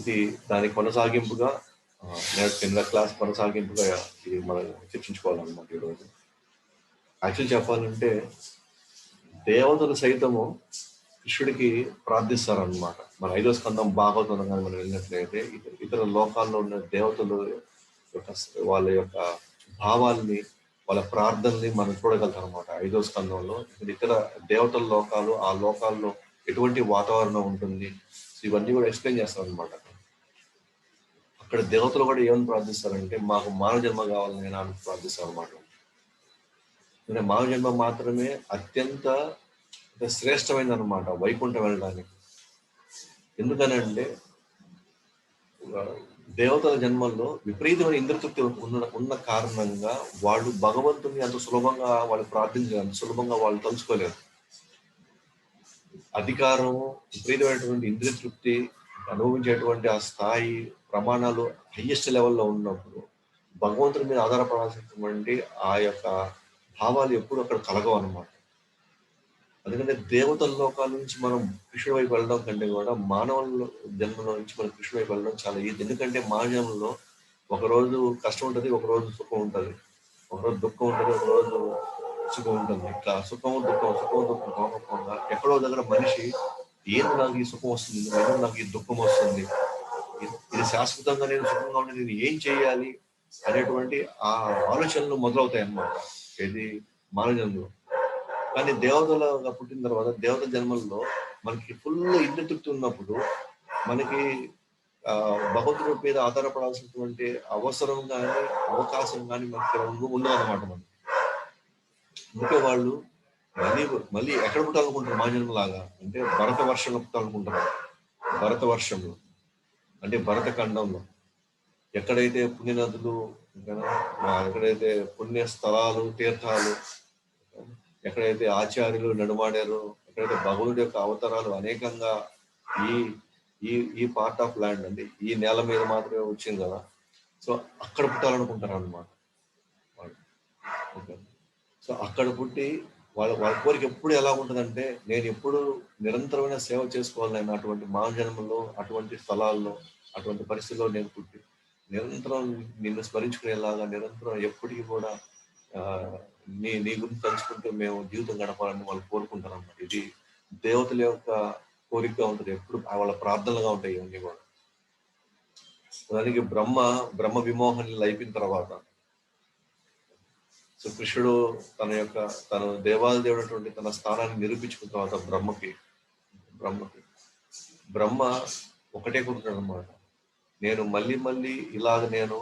ఇది దాని కొనసాగింపుగా కింద క్లాస్ కొనసాగింపుగా ఇది మనం చర్చించుకోవాలన్నమాట ఈరోజు. యాక్చువల్ చెప్పాలంటే దేవతలు సైతము కృష్ణుడికి ప్రార్థిస్తారనమాట. మన 5వ స్కందం భాగవతం కానీ మనం వెళ్ళినట్లయితే ఇతర లోకాల్లో ఉన్న దేవతలు యొక్క వాళ్ళ యొక్క భావాల్ని, వాళ్ళ ప్రార్థనని మనం చూడగలుగుతాం అనమాట 5వ స్కందంలో. ఇతర దేవతల లోకాలు, ఆ లోకాల్లో ఎటువంటి వాతావరణం ఉంటుంది, ఇవన్నీ కూడా ఎక్స్ప్లెయిన్ చేస్తారు అనమాట. అక్కడ దేవతలు కూడా ఏమని ప్రార్థిస్తారంటే మాకు మానవ జన్మ కావాలని నేను ప్రార్థిస్తాను అనమాట. మానవ జన్మ మాత్రమే అత్యంత శ్రేష్టమైనది అనమాట వైకుంఠం వెళ్ళడానికి. ఎందుకనంటే దేవతల జన్మల్లో విపరీతమైన ఇంద్రతృప్తి ఉన్న కారణంగా వాళ్ళు భగవంతుని అంత సులభంగా వాళ్ళు ప్రార్థించారు, అంత సులభంగా వాళ్ళు తలుచుకోలేరు. అధికారం, విపరీతమైనటువంటి ఇంద్రతృప్తి అనుభవించేటువంటి ఆ స్థాయి ప్రమాణాలు హైయెస్ట్ లెవెల్లో ఉన్నప్పుడు భగవంతుని మీద ఆధారపడాల్సినటువంటి ఆ యొక్క భావాలు ఎప్పుడు అక్కడ కలగవు అనమాట. ఎందుకంటే దేవతల లోకాల నుంచి మనం కృష్ణుడి వైపు వెళ్ళడం కంటే కూడా మానవుల జన్మలో నుంచి మనం కృష్ణుడి వైపు వెళ్ళడం చాలా ఈజీ. ఎందుకంటే మానవ జన్మలో ఒకరోజు కష్టం ఉంటుంది, ఒకరోజు సుఖం ఉంటుంది, ఒకరోజు దుఃఖం ఉంటుంది, ఒకరోజు సుఖం ఉంటుంది. ఇట్లా సుఖం దుఃఖం కాకుండా ఎక్కడో దగ్గర మనిషి ఏంది నాకు ఈ సుఖం వస్తుంది, ఎందుకు నాకు ఈ దుఃఖం వస్తుంది, ఇది శాశ్వతంగా నేను సుఖంగా ఉండి నేను ఏం చేయాలి అనేటువంటి ఆ ఆలోచనలు మొదలవుతాయి అన్నమాట ఇది మానవ జన్మలో. కానీ దేవతలుగా పుట్టిన తర్వాత దేవత జన్మల్లో మనకి ఫుల్ ఇంద్రతృప్తి ఉన్నప్పుడు మనకి భగవంతుడి మీద ఆధారపడాల్సినటువంటి అవసరం కానీ అవకాశం కానీ మనకి ఉండదన్నమాట. మనకి అందుకే వాళ్ళు మళ్ళీ ఎక్కడ పుట్టాలనుకుంటారు మా జన్మలాగా అంటే భరత వర్షంలో పుట్టాలనుకుంటారు. భరత వర్షంలో అంటే భరత ఖండంలో ఎక్కడైతే పుణ్యనదులు, ఎక్కడైతే పుణ్య స్థలాలు, తీర్థాలు, ఎక్కడైతే ఆచార్యులు నడుమాడారో, ఎక్కడైతే భగవంతుడి యొక్క అవతారాలు అనేకంగా ఈ ఈ ఈ పార్ట్ ఆఫ్ ల్యాండ్ అంటే ఈ నేల మీద మాత్రమే వచ్చింది కదా, సో అక్కడ పుట్టాలనుకుంటారు అన్నమాట వాళ్ళు. ఓకే, సో అక్కడ పుట్టి వాళ్ళ కోరిక ఎప్పుడు ఎలా ఉంటుందంటే నేను ఎప్పుడు నిరంతరమైన సేవ చేసుకోవాలని అటువంటి మానవ అటువంటి స్థలాల్లో అటువంటి పరిస్థితుల్లో నేను పుట్టి నిరంతరం నిన్ను స్మరించుకునేలాగా నిరంతరం ఎప్పటికీ కూడా నీ గురించి తలుచుకుంటూ మేము జీవితం గడపాలని వాళ్ళు కోరుకుంటారు అన్నమాట. ఇది దేవతల యొక్క కోరికగా ఉంటుంది, ఎప్పుడు వాళ్ళ ప్రార్థనలుగా ఉంటాయి ఇవన్నీ కూడా. దానికి బ్రహ్మ విమోహనలు అయిపోయిన తర్వాత సో కృష్ణుడు తను దేవాది దేవుడు తన స్థానాన్ని నిరూపించుకున్న తర్వాత బ్రహ్మ ఒకటే కోరుకుంటాడు అనమాట. నేను మళ్ళీ ఇలాగ నేను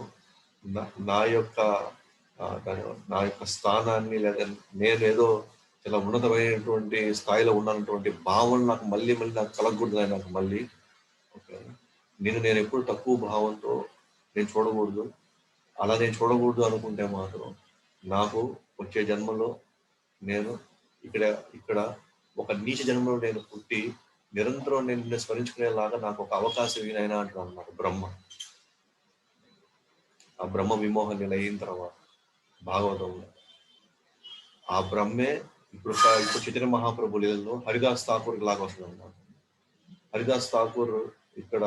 నా యొక్క స్థానాన్ని లేదా నేను ఏదో చాలా ఉన్నతమైనటువంటి స్థాయిలో ఉన్నటువంటి భావన నాకు మళ్ళీ నాకు కలగకూడదు. నాకు మళ్ళీ ఓకే, నేను ఎప్పుడు తక్కువ భావంతో నేను చూడకూడదు. అలా నేను చూడకూడదు అనుకుంటే మాత్రం నాకు వచ్చే జన్మలో నేను ఇక్కడ ఒక నీచ జన్మలో నేను పుట్టి నిరంతరం నేను స్మరించుకునేలాగా నాకు ఒక అవకాశం ఈయనైనా అంటున్నాను అన్నమాట బ్రహ్మ. ఆ బ్రహ్మ విమోహన అయిన తర్వాత భాగవతంలో ఆ బ్రహ్మే ఇప్పుడు చైతన్య మహాప్రభు లీలలో హరిదాస్ ఠాకూర్ లాగా వస్తుంది అన్నమాట. హరిదాస్ ఠాకూర్ ఇక్కడ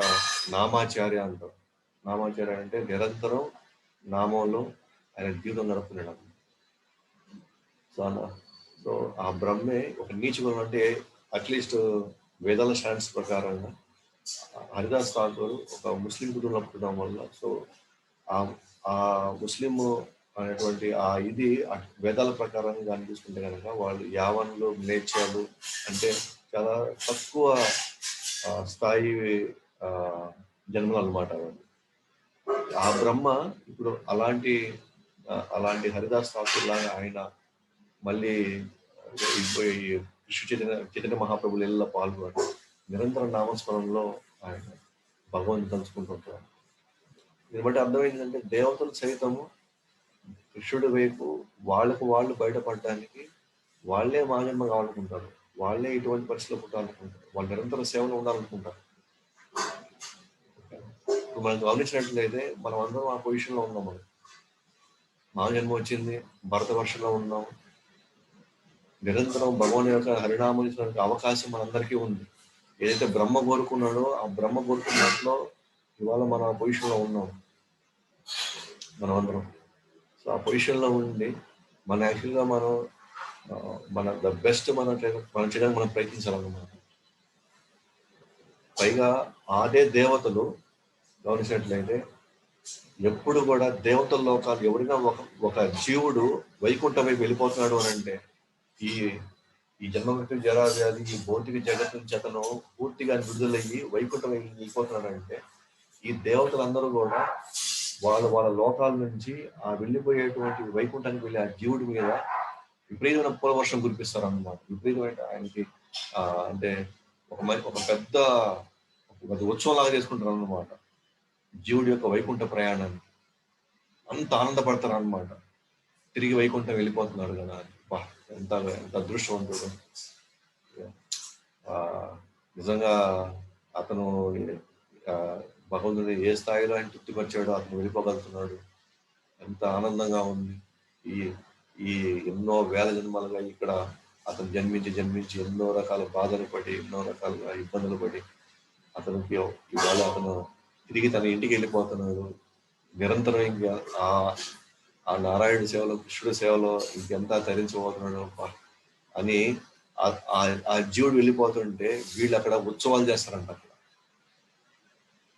నామాచార్య అంటారు. నామాచార్య అంటే నిరంతరం నామంలో ఆయన జీవితం గడుపుతున్నాడు. సో ఆ బ్రహ్మే ఒక నీచుగుణం అంటే అట్లీస్ట్ వేదాల స్టాండ్స్ ప్రకారంగా హరిదాస్ ఠాకూర్ ఒక ముస్లిం కుటుంబంలో పుట్టడం వల్ల సో ఆ ముస్లిం అనేటువంటి ఇది వేదాల ప్రకారంగా కానీ చూసుకుంటే కనుక వాళ్ళు యావన్లు నేర్చాలు అంటే చాలా తక్కువ స్థాయి జన్మలు అనమాట. ఆ బ్రహ్మ ఇప్పుడు అలాంటి హరిదాస్ ఠాకూర్ లాగా ఆయన మళ్ళీ చైతన్య మహాప్రభు లీలలో పాల్గొని నిరంతర నామస్మరణలో ఆయన భగవంతుని తలుచుకుంటుంటారు. దీన్ని బట్టి అర్థమైందంటే దేవతలు సైతము కృష్ణుడి వైపు వాళ్ళు బయటపడడానికి వాళ్ళే మాజన్మ కావాలనుకుంటారు, వాళ్ళే ఇటువంటి పరిస్థితులు పుట్టాలనుకుంటారు, వాళ్ళు నిరంతర సేవలో ఉండాలనుకుంటారు. ఇప్పుడు మనం గమనించినట్లయితే మనం అందరం ఆ పొజిషన్లో ఉన్నాం. మనం మాజన్మ వచ్చింది, భరత వర్షంలో ఉన్నాం, నిరంతరం భగవాన్ యొక్క హరినామం అవకాశం మనందరికీ ఉంది. ఏదైతే బ్రహ్మ కోరుకున్నాడో ఆ బ్రహ్మ కోరుకున్నట్లో ఇవాళ మనం ఆ పొజిషన్లో ఉన్నాం మనం అందరం. సో ఆ పొజిషన్లో ఉండి మన యాక్చువల్గా మనం మన ద బెస్ట్ మనం చేయడానికి మనం ప్రయత్నించాలన్నమాట. పైగా అదే దేవతలు గమనించినట్లయితే ఎప్పుడు కూడా దేవతల లోకాలు ఎవరైనా ఒక జీవుడు వైకుంఠం వైపు వెళ్ళిపోతున్నాడు అని అంటే ఈ ఈ జన్మ మృత్యు జరా వ్యాధి ఈ భౌతిక జగత్తు నుంచి అతను పూర్తిగా విడుదలయ్యి వైకుంఠం వెళ్ళిపోతున్నాడంటే ఈ దేవతలందరూ కూడా వాళ్ళ లోకాల నుంచి ఆ వెళ్ళిపోయేటువంటి వైకుంఠానికి వెళ్ళే ఆ జీవుడి మీద విపరీతమైన పూలవర్షం కురిపిస్తారు అన్నమాట. విపరీతమైన ఆయనకి అంటే ఒక పెద్ద ఉత్సవం లాగా చేసుకుంటారు అన్నమాట. జీవుడి యొక్క వైకుంఠ ప్రయాణాన్ని అంత ఆనందపడతారు అన్నమాట. తిరిగి వైకుంఠం వెళ్ళిపోతున్నాడు కదా అని. ఎంత ఎంత అదృష్టవంతుడు. నిజంగా అతను భగవంతుని ఏ స్థాయిలో ఆయన తృప్తిపరిచాడో అతను వెళ్ళిపోగలుగుతున్నాడు. ఎంత ఆనందంగా ఉంది. ఈ ఈ ఎన్నో వేల జన్మలుగా ఇక్కడ అతను జన్మించి ఎన్నో రకాల బాధలు పడి ఎన్నో రకాలుగా ఇబ్బందులు పడి అతనికి ఇవాళ అతను తిరిగి తన ఇంటికి వెళ్ళిపోతున్నాడు. నిరంతరం ఇంకా ఆ నారాయణుడి సేవలో కృష్ణుడి సేవలో ఇంకెంత తరించబోతున్నాడు అని ఆ జీవుడు వెళ్ళిపోతుంటే వీళ్ళు అక్కడ ఉత్సవాలు చేస్తారంట అక్కడ.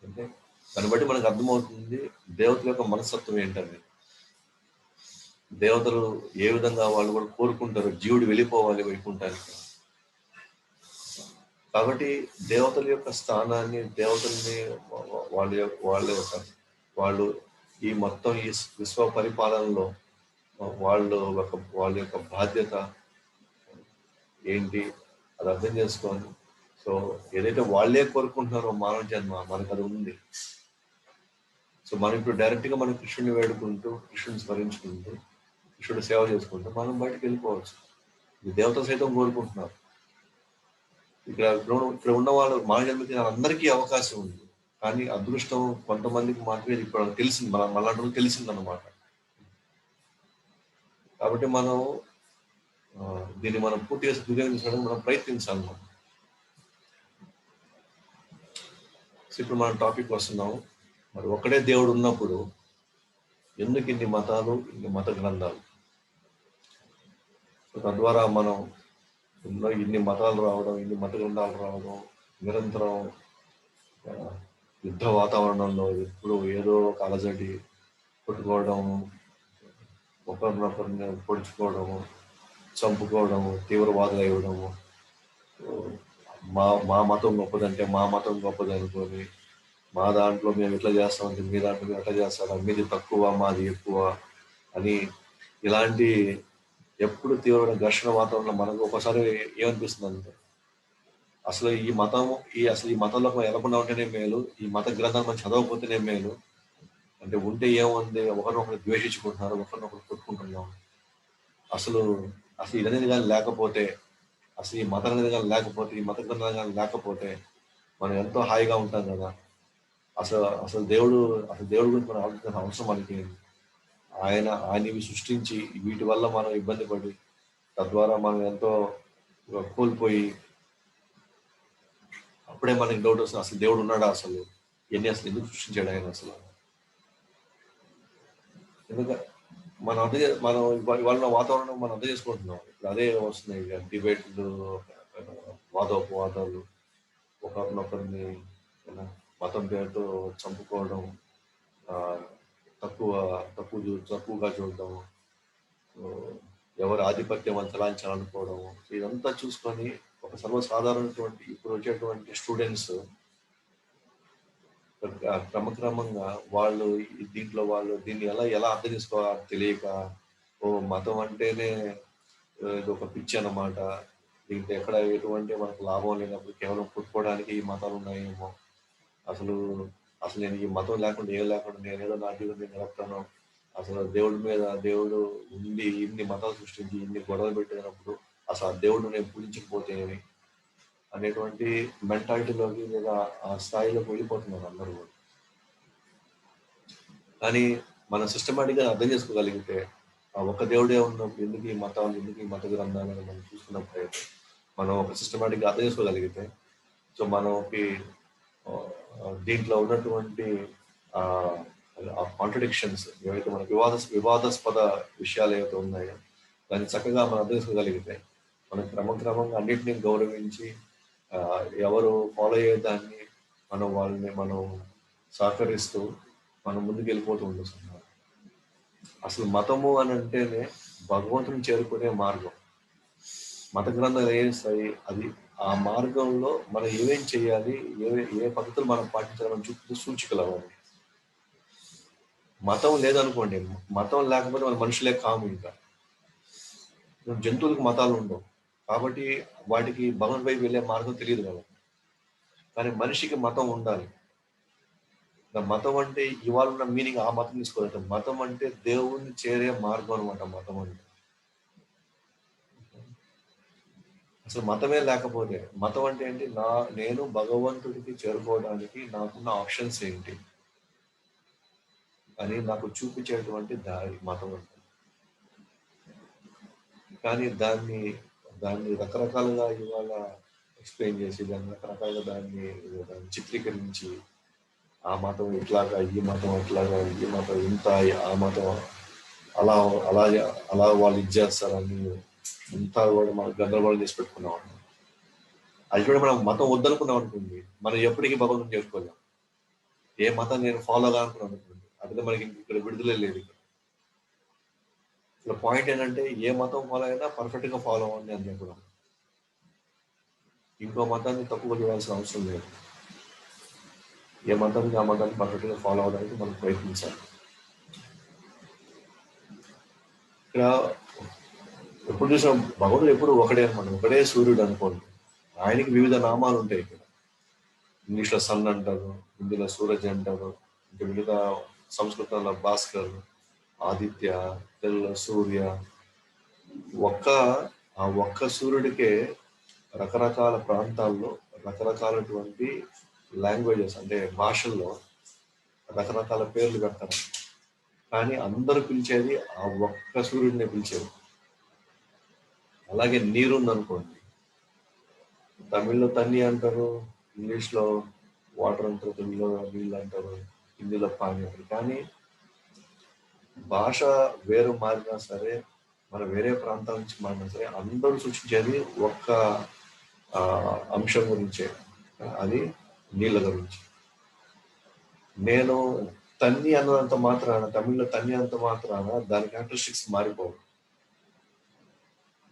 అంటే దాన్ని బట్టి మనకు అర్థమవుతుంది దేవతల యొక్క మనస్తత్వం ఏంటని. దేవతలు ఏ విధంగా వాళ్ళు కూడా కోరుకుంటారు జీవుడు వెళ్ళిపోవాలి వైకుంఠానికి. కాబట్టి దేవతల యొక్క స్థానాన్ని దేవతల్ని వాళ్ళు ఈ మొత్తం ఈ విశ్వ పరిపాలనలో వాళ్ళ యొక్క బాధ్యత ఏంటి అది అర్థం చేసుకోండి. సో ఏదైతే వాళ్ళే కోరుకుంటున్నారో మానవ జన్మ మనకు అది ఉంది. సో మనం ఇప్పుడు డైరెక్ట్ గా మనం కృష్ణుని వేడుకుంటూ కృష్ణుని స్మరించుకుంటూ కృష్ణుడు సేవ చేసుకుంటూ మనం బయటకు వెళ్ళిపోవచ్చు. ఈ దేవత సైతం కోరుకుంటున్నారు. ఇక్కడ ఉన్న వాళ్ళు మానవ జన్మకి అందరికీ అవకాశం ఉంది. కానీ అదృష్టం కొంతమందికి మాత్రమే ఇప్పుడు తెలిసింది, మళ్ళీ తెలిసిందన్నమాట. కాబట్టి మనం దీన్ని మనం పూర్తిగా సద్వినియోగించడానికి మనం ప్రయత్నించాలన్నమాట. సో ఇప్పుడు మనం టాపిక్ వస్తున్నాము. మరి ఒకడే దేవుడు ఉన్నప్పుడు ఎందుకు ఇన్ని మతాలు, ఇన్ని మత గ్రంథాలు? సో తద్వారా మనం ఇన్ని మతాలు రావడం, ఇన్ని మత గ్రంథాలు రావడం, నిరంతరం యుద్ధ వాతావరణంలో ఎప్పుడు ఏదో ఒక అలజడి కొట్టుకోవడము, ఒకరినొకరిని పొడుచుకోవడము, చంపుకోవడము, తీవ్రవాదులు ఇవ్వడము, మా మతం గొప్పదంటే మా మతం గొప్పది అనుకొని మా దాంట్లో మేము ఇట్లా చేస్తామంటే మీ దాంట్లో మేము ఎట్లా చేస్తారా, మీది తక్కువ మాది ఎక్కువ అని ఇలాంటి ఎప్పుడు తీవ్రమైన ఘర్షణ వాతావరణంలో మనకు ఒకసారి ఏమనిపిస్తుంది అంటే అసలు ఈ మతంలో ఎలకుండా ఉంటేనే మేలు, ఈ మత గ్రంథాలు మనం చదవకపోతేనే మేలు. అంటే ఉంటే ఏముంది, ఒకరినొకరు ద్వేషించుకుంటున్నారు, ఒకరినొకరు కొట్టుకుంటున్నాం. అసలు ఇది అనేది కానీ లేకపోతే, అసలు ఈ మతం అనేది కానీ లేకపోతే, ఈ మత గ్రంథాలు కానీ లేకపోతే మనం ఎంతో హాయిగా ఉంటాం కదా. అసలు దేవుడు గురించి మనం ఆలోచించిన అవసరం మనకి. ఆయన సృష్టించి వీటి వల్ల మనం ఇబ్బంది పడి తద్వారా మనం ఎంతో కోల్పోయి అప్పుడే మనకి డౌట్ వస్తుంది, అసలు దేవుడు ఉన్నాడా, అసలు ఎందుకు సృష్టించాడు ఆయన అసలు. ఎందుకంటే మనం ఇవాళ వాతావరణం మనం అర్థం చేసుకుంటున్నాం. ఇప్పుడు అదే వస్తున్నాయి డిబేట్లు, వాదోపవాదాలు, ఒకరినొకరిని మతం పేరుతో చంపుకోవడం, తక్కువగా చూడడం, ఎవరి ఆధిపత్యం వాళ్ళు చలాయించాలనుకోవడం, ఇదంతా చూసుకొని ఒక సర్వసాధారణటువంటి ఇప్పుడు వచ్చేటువంటి స్టూడెంట్స్ క్రమక్రమంగా వాళ్ళు దీన్ని ఎలా అర్థం చేసుకోవాలో తెలియక, మతం అంటేనే ఇది ఒక పిచ్చి అన్నమాట, దీంట్లో ఎక్కడ ఎటువంటి మనకు లాభం లేనప్పుడు కేవలం పుట్టుకోవడానికి ఈ మతాలు ఉన్నాయేమో, అసలు నేను ఈ మతం లేకుండా నేనేదో నా జీవితం నేను గడుపుతాను, అసలు దేవుడు ఉండి ఇన్ని మతాలు సృష్టించి ఇన్ని గొడవలు పెట్టినప్పుడు అసలు ఆ దేవుడు నేను పూజించకపోతే అనేటువంటి మెంటాలిటీలోకి లేదా ఆ స్థాయిలోకి వెళ్ళిపోతున్నారు అందరూ కూడా. కానీ మనం సిస్టమేటిక్గా అర్థం చేసుకోగలిగితే ఆ ఒక్క దేవుడే ఉన్నప్పుడు ఎందుకు ఈ మత గ్రంథాలు మనం చూసుకున్నప్పుడు మనం ఒక సిస్టమేటిక్గా అర్థం చేసుకోగలిగితే సో మనకి దీంట్లో ఉన్నటువంటి ఆ కాంట్రడిక్షన్స్ ఏవైతే మన వివాదాస్పద విషయాలు ఏవైతే ఉన్నాయో దాన్ని చక్కగా మనం అర్థం చేసుకోగలిగితే మనం క్రమక్రమంగా అన్నింటినీ గౌరవించి ఎవరు ఫాలో అయ్యేదాన్ని మనం సహకరిస్తూ మనం ముందుకు వెళ్ళిపోతూ ఉండొచ్చు. అసలు మతము అని అంటేనే భగవంతుని చేరుకునే మార్గం. మత గ్రంథాలు ఏమిస్తాయి? అది ఆ మార్గంలో మనం ఏమేం చేయాలి, ఏ పద్ధతులు మనం పాటించాలని చూపుతూ సూచికలు అవ్వాలి. మతం లేదనుకోండి, మతం లేకపోతే మన మనుషులే కాము. ఇంకా జంతువులకు మతాలు ఉండవు కాబట్టి వాటికి భగవంతుడి వైపు వెళ్ళే మార్గం తెలియదు కదా. కానీ మనిషికి మతం ఉండాలి. మతం అంటే ఇవాళ ఉన్న మీనింగ్ ఆ మతం తీసుకోవాలి. మతం అంటే దేవుణ్ణి చేరే మార్గం అనమాట. మతం అంటే అసలు మతమే లేకపోతే, మతం అంటే ఏంటి? నేను భగవంతుడికి చేరుకోవడానికి నాకున్న ఆప్షన్స్ ఏంటి అని నాకు చూపించేటువంటి దారి మతం అంటే. కానీ దాన్ని రకరకాలుగా ఇవాళ ఎక్స్ప్లెయిన్ చేసి దాన్ని రకరకాలుగా దాన్ని చిత్రీకరించి ఆ మతం ఇట్లాగా, ఈ మతం అట్లాగా, ఈ మతం ఇంత, ఆ మతం అలా అలాగే అలా వాళ్ళు ఇది చేస్తారని అంతా కూడా మనం గందరగోళం చేసి పెట్టుకున్నాం. అది కూడా మనం మతం వద్దనుకున్నాం అనుకోండి, మనం ఎప్పటికీ భగవంతుని చేసుకోలేం. ఏ మతం నేను ఫాలో కానుకున్నాను అనుకోండి, అదే మనకి ఇక్కడ విడుదల లేదు. ఇక్కడ పాయింట్ ఏంటంటే ఏ మతం ఫాలో అయినా పర్ఫెక్ట్ గా ఫాలో అవ్వండి అని కూడా. ఇంకో మతాన్ని తప్పుగా చూడాల్సిన అవసరం లేదు. ఏ మతానికి ఆ మతాన్ని పర్ఫెక్ట్ గా ఫాలో అవడానికి మనం ప్రయత్నించాలి. ఇక్కడ ఎప్పుడు చూసినా భగవంతుడు ఎప్పుడు ఒకడే అనమాట. ఒకడే సూర్యుడు అనుకోండి, ఆయనకి వివిధ నామాలు ఉంటాయి. ఇక్కడ ఇంగ్లీష్లో సన్ అంటారు, హిందీలో సూరజ్ అంటారు, ఇంకా మిగతా సంస్కృతంలో భాస్కర్, ఆదిత్య, తెలుగులో సూర్య. ఆ ఒక్క సూర్యుడికే రకరకాల ప్రాంతాల్లో రకరకాలటువంటి లాంగ్వేజెస్ అంటే భాషల్లో రకరకాల పేర్లు పెడతారు. కానీ అందరూ పిలిచేది ఆ ఒక్క సూర్యుడిని పిలిచేది. అలాగే నీరుందనుకోండి, తమిళ్లో తన్ని అంటారు, ఇంగ్లీష్లో వాటర్ అంటారు, తెలుగులో నీళ్ళు అంటారు, హిందీలో పాని అంటారు. కానీ భాష వేరు మారినా సరే, మన వేరే ప్రాంతాల నుంచి మారినా సరే, అందరూ సూచించేది ఒక్క అంశం గురించే, అది నీళ్ళ గురించి. నేను తన్ని అన్నంత మాత్రాన, తమిళ్లో తన్ని అంత మాత్రాన దాని క్యారెక్టరిస్టిక్స్ మారిపోవు,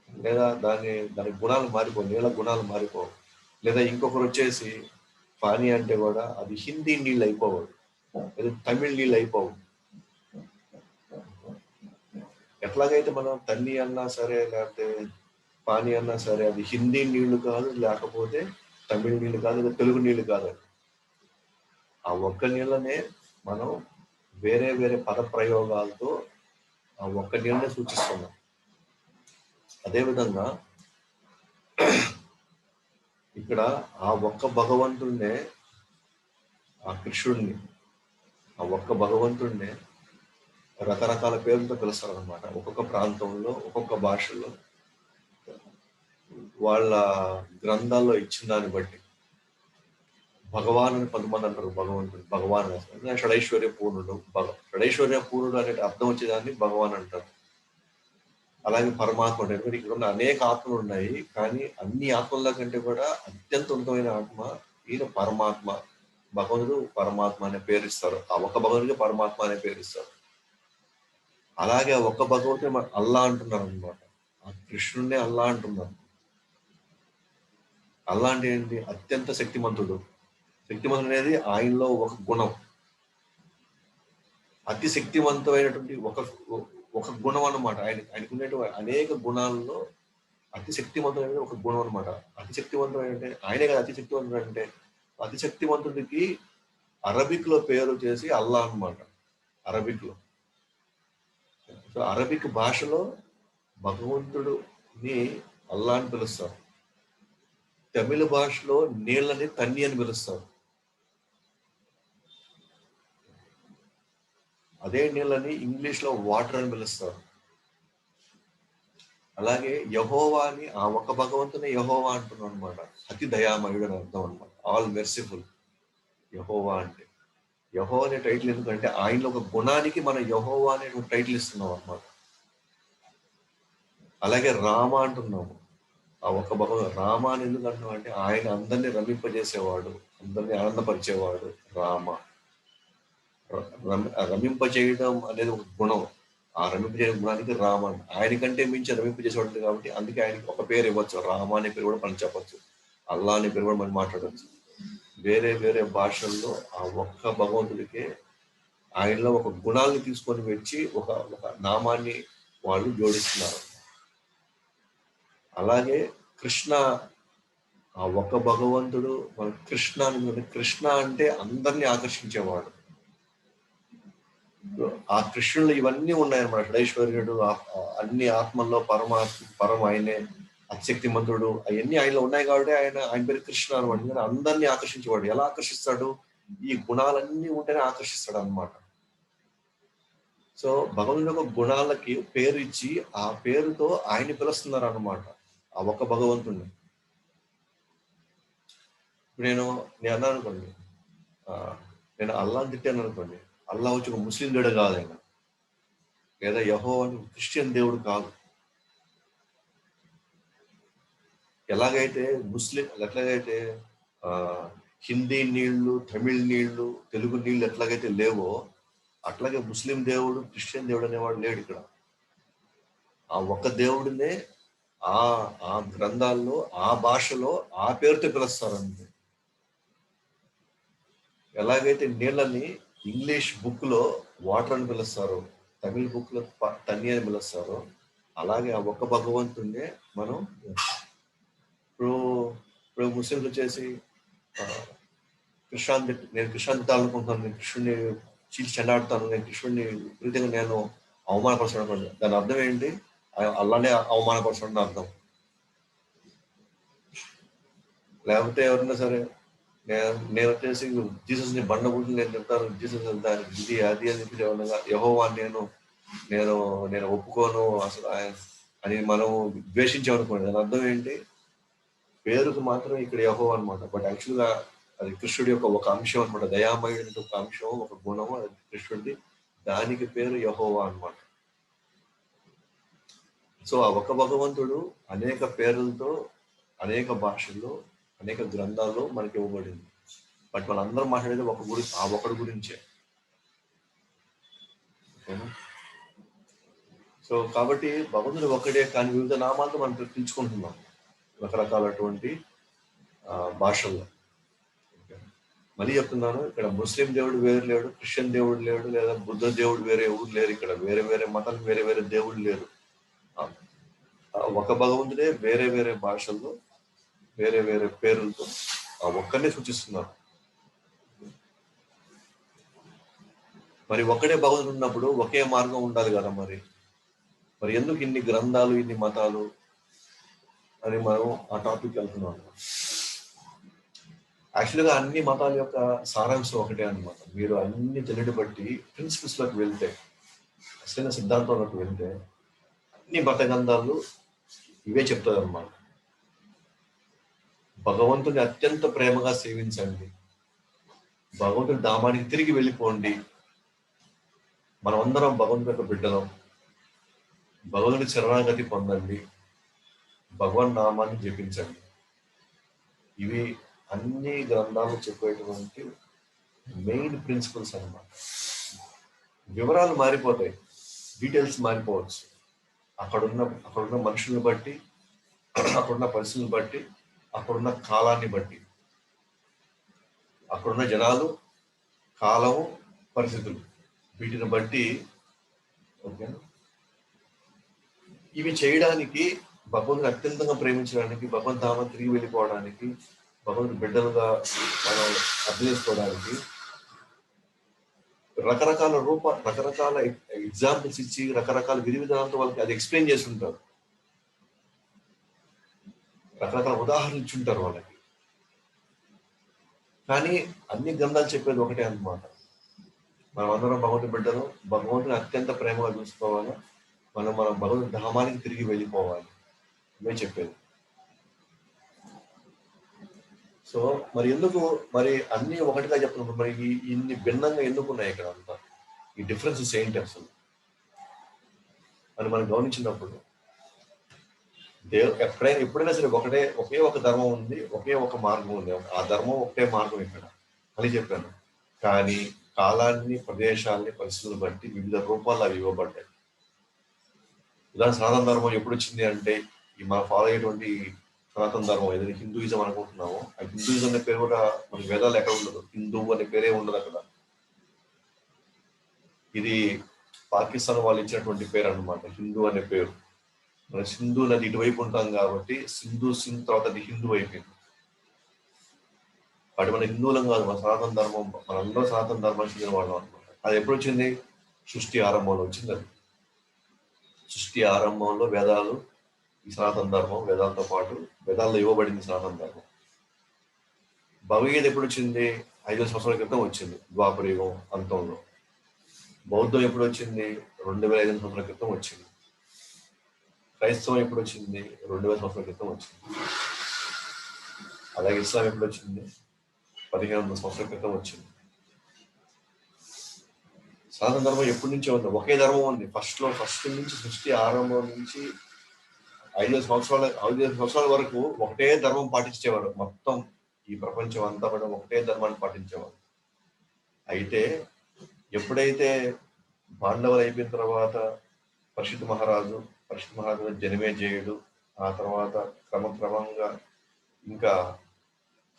లేదా దాని గుణాలు మారిపోవు, నీళ్ళ గుణాలు మారిపోవు. లేదా ఇంకొకరు వచ్చేసి పానీ అంటే కూడా అది హిందీ నీళ్ళు అయిపోవాలి, లేదా తమిళ్ నీళ్ళు అయిపోవు. ఎట్లాగైతే మనం తన్ని అన్నా సరే, లేకపోతే పానీ అన్నా సరే, అది హిందీ నీళ్లు కాదు, లేకపోతే తమిళ నీళ్ళు కాదు, లేదా తెలుగు నీళ్ళు కాదు. ఆ ఒక్క నీళ్ళనే మనం వేరే వేరే పద ప్రయోగాలతో ఆ ఒక్క నీళ్ళనే సూచిస్తున్నాం. అదేవిధంగా ఇక్కడ ఆ ఒక్క భగవంతుడినే, ఆ కృష్ణుడిని, ఆ ఒక్క భగవంతుడినే రకరకాల పేర్లతో పిలుస్తారు అనమాట. ఒక్కొక్క ప్రాంతంలో, ఒక్కొక్క భాషలో, వాళ్ళ గ్రంథాల్లో ఇచ్చిన దాన్ని బట్టి. భగవాన్ అని కొంతమంది అంటారు, భగవంతుడు భగవాన్ షడైశ్వర్య పూర్ణుడు. షడైశ్వర్య పూర్ణుడు అనే అర్థం వచ్చేదాన్ని భగవాన్ అంటారు. అలాగే పరమాత్మ అంటే, ఇక్కడ ఉన్న అనేక ఆత్మలు ఉన్నాయి, కానీ అన్ని ఆత్మల కంటే కూడా అత్యంత ఉన్నతమైన ఆత్మ ఈయన పరమాత్మ. భగవంతుడు పరమాత్మ అనే పేరు ఇస్తారు, ఆ ఒక్క భగవంతుడికి పరమాత్మ అనే పేరు ఇస్తారు. అలాగే ఒక్క భగవంతుడు అల్లా అంటున్నారు అనమాట. ఆ కృష్ణుడినే అల్లా అంటున్నారు. అల్లా అంటే ఏంటి? అత్యంత శక్తిమంతుడు. శక్తిమంతుడు అనేది ఆయనలో ఒక గుణం. అతి శక్తివంతమైనటువంటి ఒక గుణం అన్నమాట. ఆయనకున్నటువంటి అనేక గుణాల్లో అతి శక్తివంతమైన ఒక గుణం అనమాట. అతి శక్తివంతమైన ఆయనే కదా అతి శక్తివంతుడు అంటే. అతి శక్తివంతుడికి అరబిక్ లో పేరు చేసి అల్లా అనమాట. అరబిక్ లో, సో అరబిక్ భాషలో భగవంతుడిని అల్లా అని పిలుస్తారు. తమిళ భాషలో నీళ్ళని తన్ని అని పిలుస్తారు. అదే నీళ్ళని ఇంగ్లీష్ లో వాటర్ అని పిలుస్తారు. అలాగే యహోవా అని ఆ ఒక్క భగవంతుని యహోవా అంటున్నాం అనమాట. అతి దయామయుడు అని అర్థం అనమాట. All merciful. యెహోవా అంటే. యెహోవా అనే టైటిల్ ఎందుకంటే ఆయనలో ఒక గుణానికి మనం యెహోవా అనే టైటిల్ ఇస్తున్నాం అన్నమాట. అలాగే రామ అంటున్నాము. ఆ ఒక్క రామ అని ఎందుకు అంటున్నాం అంటే ఆయన అందరినీ రమింపజేసేవాడు, అందరినీ ఆనందపరిచేవాడు రామ. రమింపజేయడం అనేది ఒక గుణం. ఆ రమింపజేయడం గుణానికి రామ అని. ఆయన కంటే మించి రమింపజేసేవాడు కాబట్టి అందుకే ఆయనకి ఒక పేరు ఇవ్వచ్చు. రామ అనే పేరు కూడా మనం చెప్పొచ్చు. అల్లా అనే పేరు కూడా మనం మాట్లాడవచ్చు. వేరే వేరే భాషల్లో ఆ ఒక్క భగవంతుడికే ఆయనలో ఒక గుణాలను తీసుకొని వచ్చి ఒక ఒక నామాన్ని వాళ్ళు జోడిస్తున్నారు. అలాగే కృష్ణ, ఆ ఒక్క భగవంతుడు మన కృష్ణ అని, కృష్ణ అంటే అందరినీ ఆకర్షించేవాడు. ఆ కృష్ణులు ఇవన్నీ ఉన్నాయన్నమాట. షడైశ్వర్యుడు, అన్ని ఆత్మల్లో పరమ ఆయనే, అశక్తి మంతుడు, అవన్నీ ఆయనలో ఉన్నాయి కాబట్టి ఆయన పేరు కృష్ణ అనమాట. కానీ అందరినీ ఆకర్షించేవాడు. ఎలా ఆకర్షిస్తాడు? ఈ గుణాలన్నీ ఉంటేనే ఆకర్షిస్తాడు అనమాట. సో భగవంతుడి యొక్క గుణాలకి పేరు ఇచ్చి ఆ పేరుతో ఆయన్ని పిలుస్తున్నారు అనమాట, ఆ ఒక్క భగవంతుడిని. నేను అన్నాను అనుకోండి, నేను అల్లాని తిట్టాను అనుకోండి, అల్లా వచ్చి ఒక ముస్లిం దేవుడు కాదు ఆయన, లేదా యెహోవా అని క్రిస్టియన్ దేవుడు కాదు. ఎట్లాగైతే హిందీ నీళ్లు, తమిళ్ నీళ్లు, తెలుగు నీళ్లు ఎట్లాగైతే లేవో అట్లాగే ముస్లిం దేవుడు, క్రిస్టియన్ దేవుడు అనేవాడు లేడు ఇక్కడ. ఆ ఒక్క దేవుడినే ఆ గ్రంథాల్లో ఆ భాషలో ఆ పేరుతో పిలుస్తారండి. ఎలాగైతే నీళ్ళని ఇంగ్లీష్ బుక్ లో వాటర్ అని పిలుస్తారో, తమిళ బుక్ లో తన్ని అని పిలుస్తారో, అలాగే ఆ ఒక్క భగవంతుడినే మనం ఇప్పుడు ముస్లింలు వచ్చేసి నేను కృష్ణాన్ని తిట్టాలనుకుంటున్నాను, నేను కృష్ణుడిని చీల్చి చెండాడుతాను, నేను కృష్ణుడిని విపరీతంగా నేను అవమానపరచడం. దాని అర్థం ఏంటి? అల్లానే అవమానపరచడం అర్థం. లేకపోతే ఎవరైనా సరే నేను వచ్చేసి జీసస్ ని బండబూతులు నేను చెప్తాను, జీసస్ దానికి ఇది అది అని చెప్పి యెహోవా నేను నేను నేను ఒప్పుకోను అసలు అని మనం ద్వేషించామనుకోండి, దాని అర్థం ఏంటి? పేరుకు మాత్రం ఇక్కడ యెహోవా అనమాట, బట్ యాక్చువల్గా అది కృష్ణుడి యొక్క ఒక అంశం అనమాట. దయామయుడి ఒక అంశం, ఒక గుణం అది కృష్ణుడిది. దానికి పేరు యెహోవా అనమాట. సో ఆ ఒక భగవంతుడు అనేక పేర్లతో, అనేక భాషల్లో, అనేక గ్రంథాల్లో మనకి ఇవ్వబడింది. బట్ మనందరం మాట్లాడేది ఆ ఒకటి గురించే. సో కాబట్టి భగవంతుడు ఒకటే, కానీ వివిధ నామాలతో మనం పిలుచుకుంటున్నాం రకరకాలటువంటి భాషల్లో. మళ్ళీ చెప్తున్నాను, ఇక్కడ ముస్లిం దేవుడు వేరు లేడు, క్రిస్టియన్ దేవుడు లేడు, లేదా బుద్ధ దేవుడు వేరే ఎవరు లేరు. ఇక్కడ వేరే వేరే మతాలు, వేరే వేరే దేవుడు లేరు. ఒక భగవంతుడే వేరే వేరే భాషల్లో, వేరే వేరే పేర్లతో ఆ ఒక్కనే సూచిస్తున్నారు. మరి ఒక్కడే భగవంతుడు ఉన్నప్పుడు ఒకే మార్గం ఉండాలి కదా. మరి ఎందుకు ఇన్ని గ్రంథాలు, ఇన్ని మతాలు అని మనం ఆ టాపిక్ వెళ్తున్నాం. యాక్చువల్గా అన్ని మతాల యొక్క సారాంశం ఒకటే అనమాట. మీరు అన్ని తెలియని బట్టి ప్రిన్సిపల్స్ లోకి వెళ్తే, అసలైన సిద్ధాంతంలోకి వెళ్తే అన్ని మత గ్రంథాలు ఇవే చెప్తారు అన్నమాట. భగవంతుని అత్యంత ప్రేమగా సేవించండి, భగవంతుని ధామానికి తిరిగి వెళ్ళిపోండి, మనమందరం భగవంతుని యొక్క బిడ్డలం, భగవంతుని శరణాగతి పొందండి, భగవన్ నామాన్ని జపించండి. ఇవి అన్ని గ్రంథాలు చెప్పేటువంటి మెయిన్ ప్రిన్సిపల్స్ అన్నమాట. వివరాలు మారిపోతాయి, డీటెయిల్స్ మారిపోవచ్చు. అక్కడున్న మనుషులను బట్టి, అక్కడున్న పరిస్థితులను బట్టి, అక్కడున్న కాలాన్ని బట్టి, అక్కడున్న జనాలు, కాలము, పరిస్థితులు, వీటిని బట్టి ఓకేనా. ఇవి చేయడానికి, భగవంతుని అత్యంతంగా ప్రేమించడానికి, భగవంతు ధామం తిరిగి వెళ్ళిపోవడానికి, భగవంతుని బిడ్డలుగా మనం అర్థం చేసుకోవడానికి రకరకాల ఎగ్జాంపుల్స్ ఇచ్చి, రకరకాల విధి విధానాలతో వాళ్ళకి అది ఎక్స్ప్లెయిన్ చేసి ఉంటారు, రకరకాల ఉదాహరణలు ఇచ్చుంటారు వాళ్ళకి. కానీ అన్ని గ్రంథాలు చెప్పేది ఒకటే అన్నమాట, మనం అందరం భగవంతుని బిడ్డలు, భగవంతుని అత్యంత ప్రేమగా చూసుకోవాలి, మనం భగవంతుని ధామానికి తిరిగి వెళ్ళిపోవాలి, ఇవే చెప్పేది. సో మరి ఎందుకు మరి అన్ని ఒకటిగా చెప్తున్నప్పుడు మరి ఇన్ని భిన్నంగా ఎందుకు ఉన్నాయి ఇక్కడ అంతా? ఈ డిఫరెన్సెస్ ఏంటి అసలు అని మనం గమనించినప్పుడు ఎప్పుడైనా సరే ఒకే ఒక ధర్మం ఉంది, ఒకే ఒక మార్గం ఉంది. ఆ ధర్మం ఒకటే మార్గం ఇక్కడ అని చెప్పాను. కానీ కాలాన్ని, ప్రదేశాలని, పరిస్థితులను బట్టి వివిధ రూపాల్లో అవి ఇవ్వబడ్డాయి. ఉదాహరణ సనాతన ధర్మం ఎప్పుడు వచ్చింది అంటే మనం ఫాలో అయ్యేటువంటి సనాతన ధర్మం ఏదైతే హిందూయిజం అనుకుంటున్నామో, ఆ హిందూయిజం అనే పేరు కూడా మనకి వేదాలు ఎక్కడ ఉండదు. హిందూ అనే పేరే ఉండదు అక్కడ. ఇది పాకిస్తాన్ వాళ్ళు ఇచ్చినటువంటి పేరు అనమాట, హిందూ అనే పేరు. మన సింధు నది ఇటువైపు ఉంటాం కాబట్టి సింధు తర్వాత అది హిందూ అయిపోయింది. వాటి మన హిందువులం కాదు, మన సనాతన ధర్మం, మనందరూ సనాతన ధర్మానికి చెందిన వాళ్ళం అనమాట. అది ఎప్పుడు వచ్చింది? సృష్టి ఆరంభంలో వచ్చింది. అది సృష్టి ఆరంభంలో వేదాలు, ఈ సనాతన ధర్మం వేదాలతో పాటు వేదాల్లో ఇవ్వబడింది సనాతన ధర్మం. భగవద్గీత ఎప్పుడు వచ్చింది? 5,000 సంవత్సరాల క్రితం వచ్చింది, ద్వాపర యుగం అంతంలో. బౌద్ధం ఎప్పుడు వచ్చింది? 2,500 సంవత్సరాల క్రితం వచ్చింది. క్రైస్తవం ఎప్పుడు వచ్చింది? 2,000 సంవత్సరాల క్రితం వచ్చింది. అలాగే ఇస్లాం ఎప్పుడు వచ్చింది? 1,500 సంవత్సరాల క్రితం వచ్చింది. సనాతన ధర్మం ఎప్పటి నుంచో ఉంది, ఒకే ధర్మం ఉంది. ఫస్ట్ నుంచి సృష్టి ఆరంభం నుంచి 5,000 సంవత్సరాల వరకు ఒకటే ధర్మం పాటించేవారు. మొత్తం ఈ ప్రపంచం అంతా కూడా ఒకటే ధర్మాన్ని పాటించేవారు. అయితే ఎప్పుడైతే పాండవులు అయిపోయిన తర్వాత పరీక్షిత్ మహారాజు జనమేజయుడు, ఆ తర్వాత క్రమంగా ఇంకా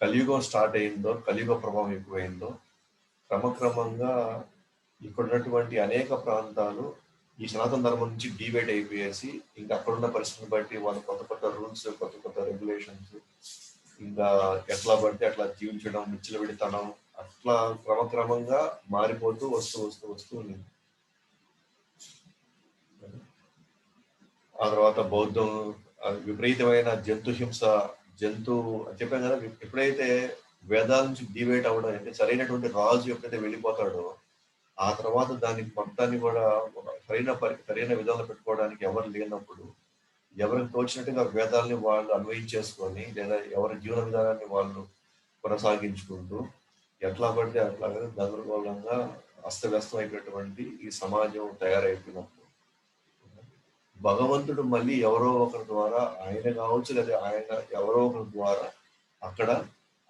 కలియుగం స్టార్ట్ అయిందో, కలియుగ ప్రభావం ఎక్కువైందో, క్రమంగా ఇక్కడ ఉన్నటువంటి అనేక ప్రాంతాలు ఈ సనాతన ధర్మం నుంచి డివైడ్ అయిపోయేసి ఇంకా అక్కడున్న పరిస్థితిని బట్టి వాళ్ళు కొత్త రూల్స్, కొత్త రెగ్యులేషన్స్, ఇంకా ఎట్లా పడితే అట్లా జీవించడం, విచ్చలవిడితనం, అట్లా క్రమంగా మారిపోతూ వస్తూ ఉంది. ఆ తర్వాత బౌద్ధం, విపరీతమైన జంతు హింస, చెప్పాను కదా. ఎప్పుడైతే వేదాల నుంచి డివైడ్ అవ్వడం అంటే సరైనటువంటి రాజు ఎప్పుడైతే వెళ్ళిపోతాడో ఆ తర్వాత దానికి మొత్తాన్ని కూడా సరైన విధానంలో పెట్టుకోవడానికి ఎవరు లేనప్పుడు ఎవరికి తోచినట్టుగా వేదాలని వాళ్ళు అన్వయించేసుకొని లేదా ఎవరి జీవన విధానాన్ని వాళ్ళు కొనసాగించుకుంటూ ఎట్లా పడితే అట్లాగా గందరగోళంగా అస్తవ్యస్తం అయినటువంటి ఈ సమాజం తయారైపోయినప్పుడు భగవంతుడు మళ్ళీ ఎవరో ఒకరి ద్వారా, ఆయన కావచ్చు లేదా ఆయన ఎవరో ఒకరి ద్వారా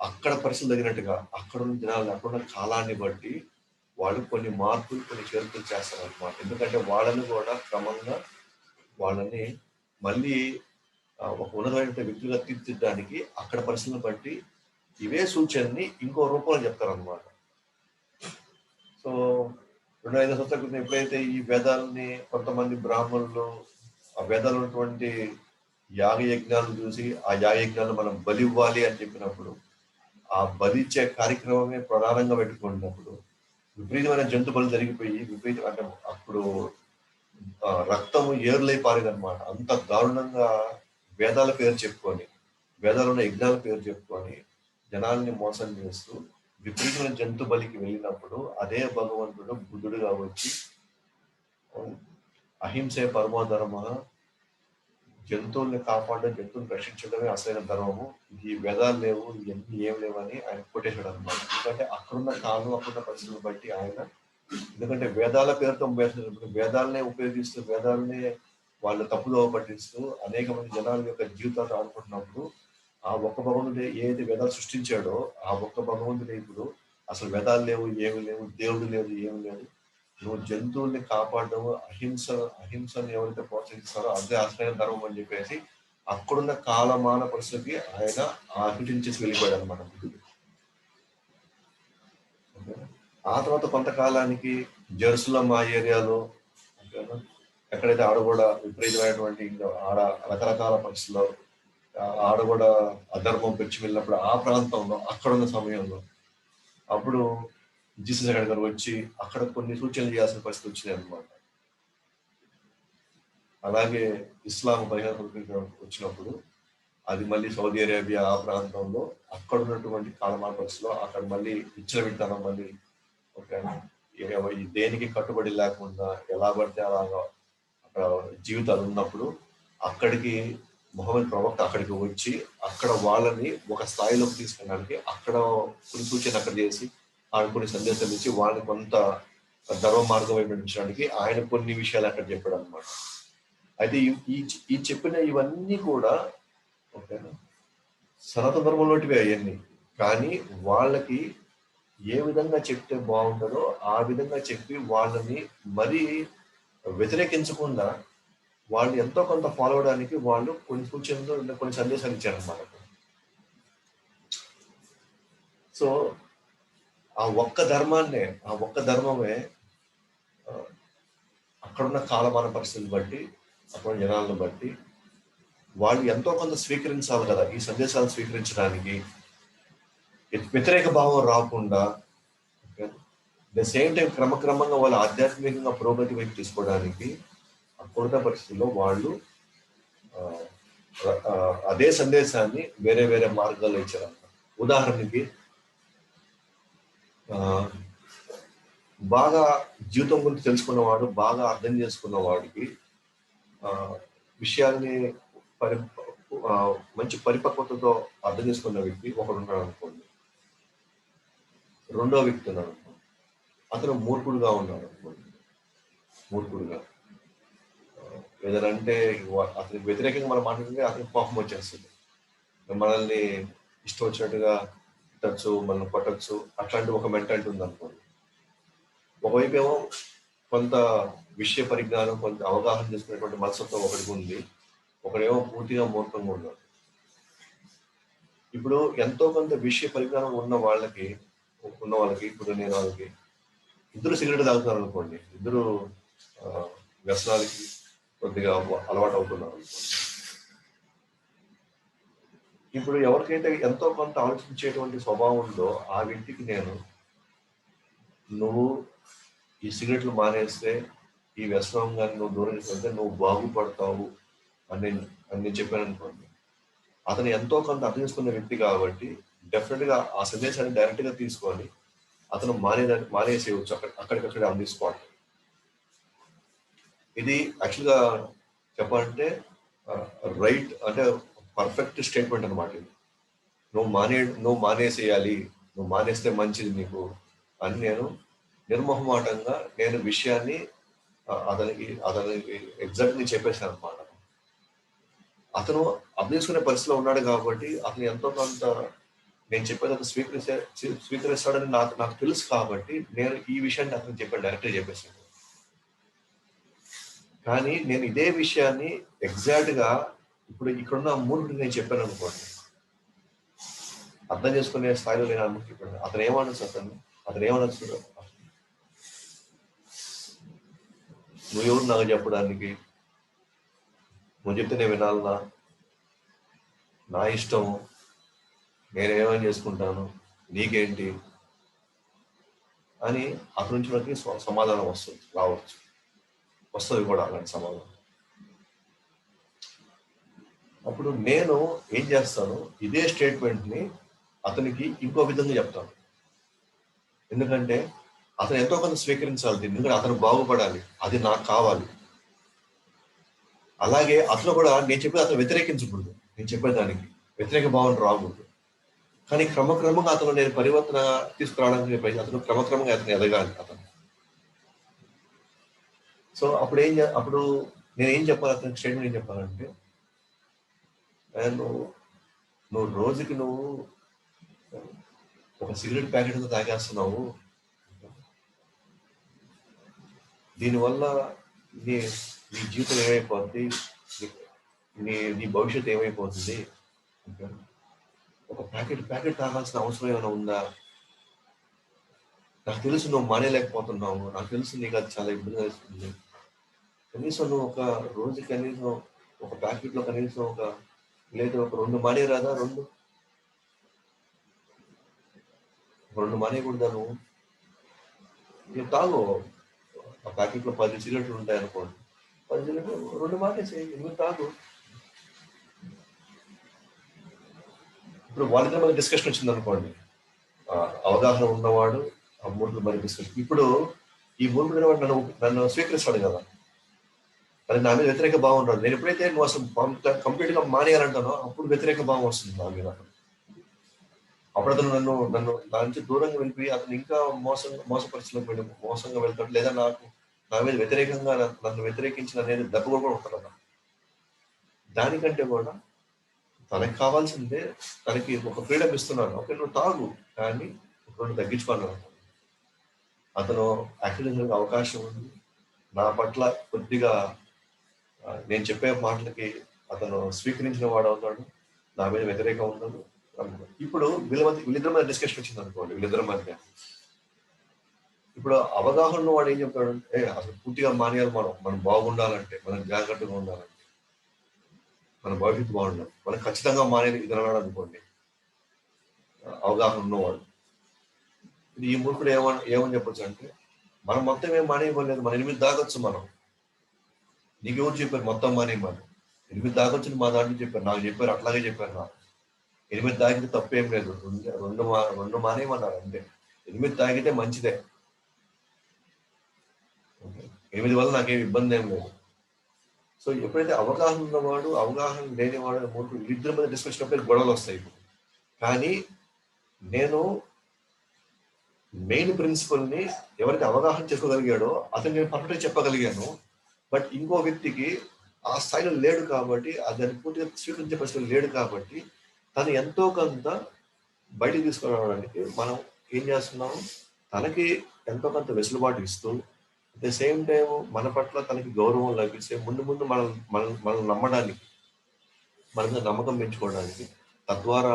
అక్కడ పరిస్థితులు తగినట్టుగా అక్కడున్న జనాలు, అక్కడున్న కాలాన్ని బట్టి వాళ్ళు కొన్ని మార్పులు, కొన్ని చేర్పులు చేస్తారనమాట. ఎందుకంటే వాళ్ళని కూడా క్రమంగా వాళ్ళని మళ్ళీ ఒక ఉన్నతమైన వ్యక్తులుగా తీర్చిదిద్దడానికి అక్కడ పరిస్థితులను బట్టి ఇవే సూచనని ఇంకో రూపంలో చెప్తారనమాట. సో 2,500 సంవత్సరాల క్రితం ఎప్పుడైతే ఈ వేదాలని కొంతమంది బ్రాహ్మణులు ఆ వేదాలు ఉన్నటువంటి యాగయజ్ఞాలను చూసి ఆ యాగయజ్ఞాలను మనం బలి ఇవ్వాలి అని చెప్పినప్పుడు ఆ బలి ఇచ్చే కార్యక్రమమే ప్రధానంగా పెట్టుకున్నప్పుడు విపరీతమైన జంతు బలు జరిగిపోయి అంటే అప్పుడు రక్తము ఏర్లై పారేదనమాట. అంత దారుణంగా వేదాల పేరు చెప్పుకొని, వేదాలు ఉన్న యజ్ఞాల పేరు చెప్పుకొని జనాల్ని మోసం చేస్తూ విపరీతమైన జంతు బలికి వెళ్ళినప్పుడు అదే భగవంతుడు బుద్ధుడుగా వచ్చి అహింసే పరమో ధర్మ, జంతువుల్ని కాపాడడం, జంతువుని రక్షించడమే అసలైన ధర్మము, ఈ వేదాలు లేవు, ఇవన్నీ ఏం లేవని ఆయన కొట్టేశాడు అనమాట. ఎందుకంటే అక్కడున్న కాలం, అక్కడున్న పరిస్థితులను బట్టి ఆయన, ఎందుకంటే వేదాల పేరుతో వేదాలనే ఉపయోగిస్తూ వేదాలనే వాళ్ళు తప్పుదోవ పట్టిస్తూ అనేక మంది జనాల యొక్క జీవితాలు ఆడుకుంటున్నప్పుడు ఆ ఒక్క భగవంతుడు ఏదైతే వేదాలు సృష్టించాడో ఆ ఒక్క భగవంతుడు ఇప్పుడు అసలు వేదాలు లేవు, ఏమి లేవు, దేవుడు లేదు, ఏమి లేదు, నువ్వు జంతువుల్ని కాపాడడం, అహింసను ఎవరైతే ప్రోత్సహిస్తారో అదే అసలైన ధర్మం అని చెప్పేసి అక్కడున్న కాలమాన పరిస్థితికి ఆయన అహింసించేసి వెళ్ళిపోయాడు అనమాట బుద్ధుడు. ఆ తర్వాత కొంతకాలానికి జెరూసలం ఆ ఏరియాలో ఎక్కడైతే ఆడ కూడా విపరీతమైనటువంటి ఆడ రకరకాల పరిస్థితుల్లో ఆడ కూడా అధర్మం పెంచి వెళ్ళినప్పుడు ఆ ప్రాంతంలో అక్కడున్న సమయంలో అప్పుడు జీసస్ గారు వచ్చి అక్కడ కొన్ని సూచనలు చేయాల్సిన పరిస్థితి వచ్చినాయి అనమాట. అలాగే ఇస్లాం 1500 వచ్చినప్పుడు అది మళ్ళీ సౌదీ అరేబియా ఆ ప్రాంతంలో అక్కడ ఉన్నటువంటి కాలమాన పరిస్థితిలో అక్కడ మళ్ళీ విచ్చలవిడితనం, మళ్ళీ దేనికి కట్టుబడి లేకుండా ఎలా పడితే అలాగా అక్కడ జీవితాలు ఉన్నప్పుడు అక్కడికి మొహమ్మద్ ప్రవక్త అక్కడికి వచ్చి అక్కడ వాళ్ళని ఒక స్థాయిలోకి తీసుకెళ్ళడానికి అక్కడ కొన్ని సూచన అక్కడ చేసి ఆయన కొన్ని సందేశాలు ఇచ్చి వాళ్ళని కొంత ధర్మ మార్గం వైపు నడిపించడానికి ఆయన కొన్ని విషయాలు అక్కడ చెప్పాడు అనమాట. అయితే ఈ చెప్పిన ఇవన్నీ కూడా ఓకేనా సనాతన ధర్మంలోటివే అవన్నీ. కానీ వాళ్ళకి ఏ విధంగా చెప్తే బాగుంటుందో ఆ విధంగా చెప్పి వాళ్ళని మరీ వ్యతిరేకించకుండా వాళ్ళు ఎంతో కొంత ఫాలో అవడానికి వాళ్ళు కొన్ని సూచనలు కొన్ని సందేశాలు ఇచ్చారనమాట. సో ఆ ఒక్క ధర్మమే అక్కడున్న కాలమాన పరిస్థితిని బట్టి అక్కడ జనాలను బట్టి వాళ్ళు ఎంతో కొంత స్వీకరించాలి కదా. ఈ సందేశాలు స్వీకరించడానికి వ్యతిరేక భావం రాకుండా ద సేమ్ టైం క్రమక్రమంగా వాళ్ళు ఆధ్యాత్మికంగా పురోగతి వైపు తీసుకోవడానికి అప్పుడున్న పరిస్థితుల్లో వాళ్ళు అదే సందేశాన్ని వేరే వేరే మార్గాల్లో ఇచ్చారన్నమాట. ఉదాహరణకి బాగా జీవితం గురించి తెలుసుకున్నవాడు, బాగా అర్థం చేసుకున్న వాడికి విషయాల్ని మంచి పరిపక్వతతో అర్థం చేసుకున్న వ్యక్తి ఒకడు ఉన్నాడు అనుకోండి. రెండో వ్యక్తి ఉన్నాడు అనుకోండి, అతను మూర్ఖుడుగా ఉన్నాడు అనుకోండి. మూర్ఖుడుగా ఏదంటే అతనికి వ్యతిరేకంగా మనం మాట్లాడితే అతనికి కోపం వచ్చేస్తుంది. మనల్ని ఇష్టం వచ్చినట్టుగా తిట్టచ్చు, మనల్ని కొట్టచ్చు, అట్లాంటి ఒక మెంటాలిటీ ఉంది అనుకోండి. ఒకవైపు ఏమో కొంత విషయ పరిజ్ఞానం, కొంత అవగాహన చేసుకునేటువంటి మనస్తత్వం ఒకటికి ఉంది, ఒకడేమో పూర్తిగా మూర్ఖంగా ఉన్నాడు. ఇప్పుడు ఎంతో కొంత విషయ పరిజ్ఞానం ఉన్న వాళ్ళకి ఇప్పుడు నేను వాళ్ళకి ఇద్దరు సిగరెట్ తాగుతున్నారు అనుకోండి, ఇద్దరు వ్యసనాలకి కొద్దిగా అలవాటు అవుతున్నారు అనుకోండి. ఇప్పుడు ఎవరికైతే ఎంతో కొంత ఆలోచించేటువంటి స్వభావం ఉందో ఆ వ్యక్తికి నేను నువ్వు ఈ సిగరెట్లు మానేస్తే, ఈ వ్యసనం కానీ నువ్వు దూరం చేసుకుంటే నువ్వు బాగుపడతావు అని నేను చెప్పాను అనుకోండి. అతను ఎంతో కొంత అర్థం చేసుకున్న వ్యక్తి కాబట్టి డెఫినెట్గా ఆ సందేశాన్ని డైరెక్ట్గా తీసుకొని అతను మానేసేయవచ్చు అక్కడికక్కడే ఆన్ ది స్పాట్. ఇది యాక్చువల్గా చెప్పాలంటే రైట్ అంటే పర్ఫెక్ట్ స్టేట్మెంట్ అనమాట. ఇది నువ్వు మానేసేయాలి, నువ్వు మానేస్తే మంచిది నీకు అని నేను నిర్మోహమాటంగా నేను విషయాన్ని అతనికి ఎగ్జాక్ట్లీ చెప్పేశాను అనమాట. అతను అర్థం చేసుకునే పరిస్థితిలో ఉన్నాడు కాబట్టి అతను ఎంతో కొంత నేను చెప్పేది అతను స్వీకరిస్తాడని నాకు తెలుసు కాబట్టి నేను ఈ విషయాన్ని అతను చెప్పాను, డైరెక్ట్గా చెప్పేసాను. కానీ నేను ఇదే విషయాన్ని ఎగ్జాక్ట్గా ఇప్పుడు ఇక్కడున్న మూర్ఖుడికి నేను చెప్పాను అనుకోండి, అర్థం చేసుకునే స్థాయిలో నేను అనుకుంటున్నాను. అతను ఏమనొచ్చు, నువ్వు ఎవరు నాకు చెప్పడానికి, నువ్వు చెప్తే నేను వినాలనా, నా ఇష్టము, నేనేమని చేసుకుంటాను, నీకేంటి అని అక్కడి నుంచి మనకి సమాధానం వస్తుంది కూడా అలాంటి సమాధానం. అప్పుడు నేను ఏం చేస్తాను, ఇదే స్టేట్మెంట్ని అతనికి ఇంకో విధంగా చెప్తాను. ఎందుకంటే అతను ఎంతో కొంత స్వీకరించాలి, ఎందుకంటే అతను బాగుపడాలి, అది నాకు కావాలి. అలాగే అతను కూడా నేను చెప్పేది అతను వ్యతిరేకించకూడదు, నేను చెప్పేదానికి వ్యతిరేక భావన రాకూడదు. కానీ క్రమక్రమంగా అతను నేను పరివర్తన తీసుకురావడానికి అతను క్రమక్రమంగా అతను ఎదగాలి అతను. సో అప్పుడు నేనేం చెప్పాలి, అతనికి స్టేట్మెంట్ ఏం చెప్పాలంటే, నువ్వు రోజుకి ఒక సిగరెట్ ప్యాకెట్తో తాగేస్తున్నావు, దీనివల్ల నీ జీవితం ఏమైపోతుంది, నీ భవిష్యత్తు ఏమైపోతుంది, ఒక ప్యాకెట్ తాగాల్సిన అవసరం ఏమైనా ఉందా, నాకు తెలుసు నువ్వు మానేయలేకపోతున్నావు, నాకు తెలుసు నీకు అది చాలా ఇబ్బంది వేస్తుంది, కనీసం నువ్వు ఒక రోజు కనీసం ఒక ప్యాకెట్లో కనీసం ఒక 2 మానేయరాదా, 2 మానేయకూడదా, నువ్వు తాగు. ఆ ప్యాకెట్లో 10 సిగరెట్లు ఉంటాయి అనుకోండి, 10 సిగరెట్లు 2 మానేసేయి, నువ్వు తాగు. ఇప్పుడు వాళ్ళిద్దరి మధ్య డిస్కషన్ వచ్చింది అనుకోండి, అవగాహన ఉన్నవాడు ఆ మూర్ఖుడి మధ్య డిస్కషన్. ఇప్పుడు ఈ మూర్ఖుడు నన్ను స్వీకరిస్తాడు కదా, అది నా మీద వ్యతిరేక భావం రాదు. నేను ఎప్పుడైతే నువ్వు అసలు కంప్లీట్ గా మానేయాలంటానో అప్పుడు వ్యతిరేక భావం వస్తుంది నా మీద. అప్పుడు అతను నన్ను నన్ను నా నుంచి దూరంగా వెళ్ళిపోయి అతను ఇంకా మోసపరిచలోకి వెళ్ళి మోసంగా వెళ్తాడు, లేదా నా మీద వ్యతిరేకంగా నన్ను వ్యతిరేకించిన నేను దెబ్బ కూడా ఉంటాను. దానికంటే కూడా తనకి కావాల్సిందే, తనకి ఒక ఫ్రీడమ్ ఇస్తున్నాను. ఓకే నువ్వు తాగు, కానీ రెండు తగ్గించుకున్నాను. అతను యాక్చువల్లీ అవకాశం ఉంది నా పట్ల కొద్దిగా నేను చెప్పే మాటలకి అతను స్వీకరించిన వాడు అవుతాడు, నా మీద వ్యతిరేకం ఉండదు. ఇప్పుడు వీళ్ళిద్దరి మధ్య డిస్కషన్ వచ్చింది అనుకోండి, వీళ్ళిద్దరి మధ్య ఇప్పుడు అవగాహన వాడు ఏం చెప్తాడు, అసలు పూర్తిగా మానేయాలి, మనం బాగుండాలంటే, మనం జాగ్రత్తగా ఉండాలంటే, మన భవిష్యత్తు బాగుండాలి, మనం ఖచ్చితంగా మానేది ఇది అన్నాడు అనుకోండి అవగాహన ఉన్నవాడు. ఇది ఈ మూర్ఖుడు ఏమని చెప్పొచ్చు అంటే, మనం మొత్తం ఏం మానేయలేదు, మన 8 దాగొచ్చు, మనం నీకెవరు చెప్పారు మొత్తం మానేయమని? 8 దాగొచ్చు మా దాంట్లో చెప్పారు, నాకు చెప్పారు, అట్లాగే చెప్పారు నాకు. 8 తాగితే తప్పేం లేదు, రెండు మానేయమన్నారు అంతే. 8 తాగితే మంచిదే, 8 వల్ల నాకేం ఇబ్బంది ఏం లేదు. సో ఎప్పుడైతే అవగాహన ఉన్నవాడు అవగాహన లేనివాడు మూడు ఇద్దరి మధ్య డిస్కషన్ అప్పుడు గొడవలు వస్తాయి. కానీ నేను మెయిన్ ప్రిన్సిపల్ని ఎవరికి అవగాహన చేసుకోగలిగాడో అతను నేను పర్ఫెక్ట్గా చెప్పగలిగాను. బట్ ఇంకో వ్యక్తికి ఆ స్థాయిలో లేడు కాబట్టి, దాన్ని పూర్తిగా స్వీకరించే పరిస్థితులు లేడు కాబట్టి, తను ఎంతో కొంత బయటికి తీసుకురావడానికి మనం ఏం చేస్తున్నాము, తనకి ఎంతో కొంత వెసులుబాటు ఇస్తూ, అట్ ద సేమ్ టైం మన పట్ల తనకి గౌరవం లభిస్తే ముందు మనం నమ్మడానికి, మన మీద నమ్మకం పెంచుకోవడానికి, తద్వారా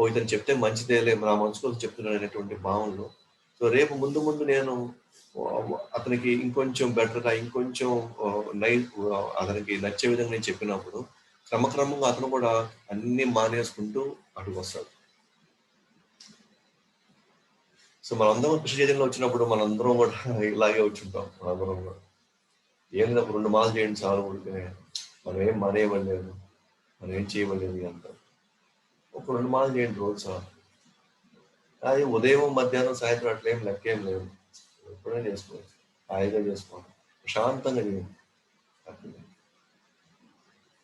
ఇతను చెప్తే మంచిదేలే నా మనసులో చెప్తున్నాడు అనేటువంటి భావనలు. సో రేపు ముందు నేను అతనికి ఇంకొంచెం బెటర్గా ఇంకొంచెం అతనికి నచ్చే విధంగా నేను చెప్పినప్పుడు క్రమక్రమంగా అతను కూడా అన్ని మానేసుకుంటూ అటుకు వస్తాడు. సో మనందరం కృషి చైతన్యంలో వచ్చినప్పుడు మనందరం కూడా ఇలాగే వచ్చుంటాం. మనందరం కూడా ఏం లేదు, 2 మాలు చేయండి చాలు, ఊరికే మనం ఏం మానేయవలేదు, మనం ఏం చేయవలేదు అంటారు. ఒక 2 మాలు చేయండి రోజు చాలు. అది ఉదయం మధ్యాహ్నం సాయంత్రం అట్లేం లెక్కేం లేదు, ఎప్పుడైనా చేసుకోవచ్చు, హాయిగా చేసుకోవాలి, ప్రశాంతంగా చేయండి.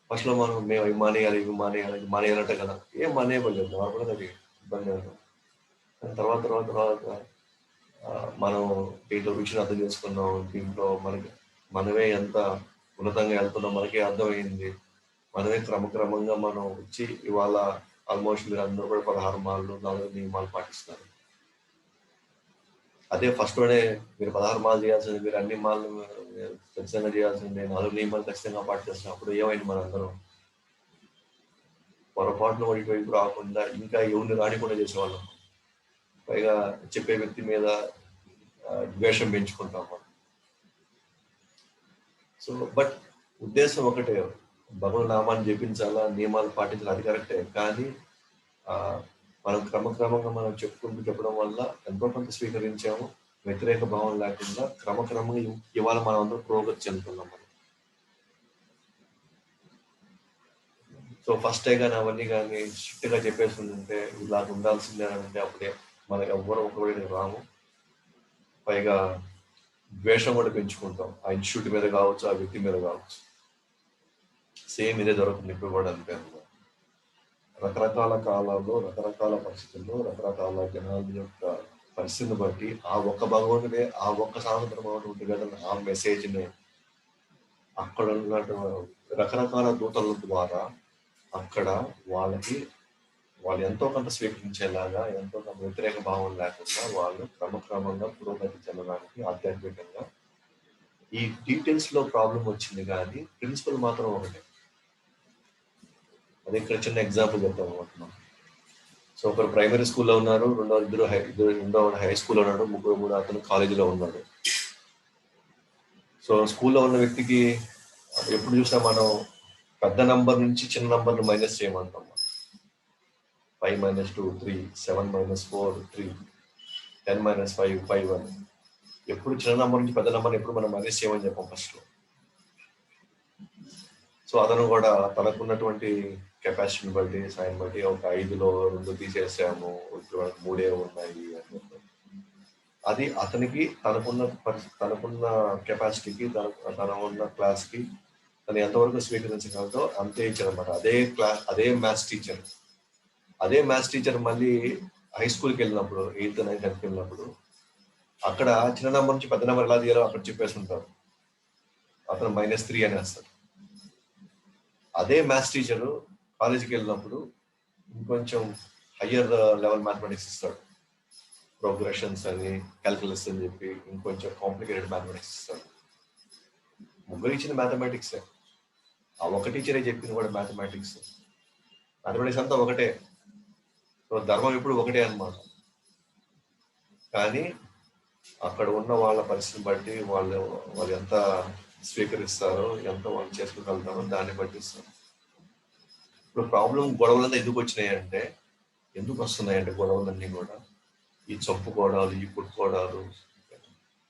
ఫస్ట్లో మేము ఇవి మానేయాలంటే కదా, ఏం మానేయలేదు, నార్మల్గా ఇబ్బంది లేదు. తర్వాత మనం దీంట్లో విషయం అర్థం చేసుకున్నాం, దీంట్లో మనమే ఎంత ఉన్నతంగా వెళ్తున్నాం మనకే అర్థమైంది. మనమే క్రమక్రమంగా మనం వచ్చి ఇవాళ ఆల్మోస్ట్ మీరు అందరూ కూడా 16 మాలు 4 నియమాలు పాటిస్తారు. అదే ఫస్ట్లోనే మీరు 16 మాలు చేయాల్సింది, మీరు అన్ని మాలు ఖచ్చితంగా చేయాల్సిందే, 4 నియమాలు ఖచ్చితంగా పాటిస్తున్నప్పుడు ఏమైంది, మనందరం పొరపాటున వైపు రాకుండా ఇంకా ఎవరిని రానికుండా చేసేవాళ్ళం. పైగా చెప్పే వ్యక్తి మీద ద్వేషం పెంచుకుంటాము. సో బట్ ఉద్దేశం ఒకటే, భగవన్ నామాన్ని జపించాలా, నియమాలు పాటించాలి, అది కరెక్టే. కానీ మనం క్రమక్రమంగా మనం చెప్పడం వల్ల ఎంతో కొంత స్వీకరించాము, వ్యతిరేక భావం లేకుండా క్రమక్రమంగా ఇవాళ మనం అందరూ ప్రోగ్రెస్ చెందుతున్నాం. సో ఫస్ట్ కానీ అవన్నీ కానీ స్ట్రిక్ట్గా చెప్పేసి ఉంటే ఇలా ఉండాల్సిందే అంటే అప్పుడే మనం ఎవ్వరూ ఒకటి రాము. పైగా ద్వేషం కూడా పెంచుకుంటాం, ఆ ఇన్స్టిట్యూట్ మీద కావచ్చు, ఆ వ్యక్తి మీద కావచ్చు. సేమ్ ఇదే జరుగుతుంది ఇప్పుడు కూడా అంతే. రకరకాల కాలాల్లో రకరకాల పరిస్థితుల్లో రకరకాల జనాల యొక్క పరిస్థితిని బట్టి ఆ ఒక్క భగవంతుడే ఆ ఒక్క సాయంత్రం కదా ఆ మెసేజ్ని అక్కడ ఉన్నట్టు రకరకాల దూతల ద్వారా అక్కడ వాళ్ళు ఎంతో కొంత స్వీకరించేలాగా, ఎంతో కొంత వ్యతిరేక భావం లేకుండా వాళ్ళు క్రమక్రమంగా పురోగతి చెందడానికి ఆధ్యాత్మికంగా. ఈ డీటెయిల్స్ లో ప్రాబ్లం వచ్చింది కానీ ప్రిన్సిపల్ మాత్రం ఒకటే. అది ఇక్కడ చిన్న ఎగ్జాంపుల్ చెప్తాం అనుకుంటున్నాం. సో ఒకరు ప్రైమరీ స్కూల్లో ఉన్నారు, రెండో హై స్కూల్లో ఉన్నాడు, మూడు అతను కాలేజీలో ఉన్నాడు. సో స్కూల్లో ఉన్న వ్యక్తికి ఎప్పుడు చూసినా మనం పెద్ద నంబర్ నుంచి చిన్న నంబర్ను మైనస్ చేయమంటాం. 5 - 2 3, 7 - 4 3, 10 - 5 5 1. ఎప్పుడు చిన్న నంబర్ నుంచి పెద్ద నంబర్ ఎప్పుడు మనం మైనస్ చేయమని చెప్పాం ఫస్ట్ లో. సో అతను కూడా తనకున్నటువంటి కెపాసిటీని బట్టి సాయం బట్టి ఒక 5లో 2 తీసేసాము, 3 ఉన్నాయి అని. అది అతనికి తనకున్న కెపాసిటీకి తన ఉన్న క్లాస్కి తను ఎంతవరకు స్వీకరించగలదో అంతే ఇచ్చారు అనమాట. అదే మ్యాథ్స్ టీచర్ మళ్ళీ హై స్కూల్కి వెళ్ళినప్పుడు 8th 9th 10th వెళ్ళినప్పుడు అక్కడ చిన్న నెంబర్ నుంచి పెద్ద నెంబర్ ఎలా తీయాలో అక్కడ చెప్పేసి ఉంటారు. అతను -3 అనేస్తారు. అదే మ్యాథ్స్ టీచరు కాలేజీకి వెళ్ళినప్పుడు ఇంకొంచెం హయ్యర్ లెవెల్ మ్యాథమెటిక్స్ ఇస్తాడు. ప్రోగ్రెషన్స్ అని, క్యాల్కులస్ అని చెప్పి ఇంకొంచెం కాంప్లికేటెడ్ మ్యాథమెటిక్స్ ఇస్తాడు. ముగ్గురు ఇచ్చిన మ్యాథమెటిక్సే. ఆ ఒక టీచరే చెప్పింది కూడా మ్యాథమెటిక్స్ అంతా ఒకటే. సో ధర్మం ఎప్పుడు ఒకటే అన్నమాట. కానీ అక్కడ ఉన్న వాళ్ళ పరిస్థితిని బట్టి వాళ్ళు ఎంత స్వీకరిస్తారో, ఎంత వాళ్ళు చేసుకోగలుగుతారో దాన్ని బట్టి ఇస్తారు. ఇప్పుడు ప్రాబ్లం గొడవలంతా ఎందుకు వస్తున్నాయంటే గొడవలన్నీ కూడా ఈ చంపుకోవడాలు, ఈ పుట్టుకోవడాలు,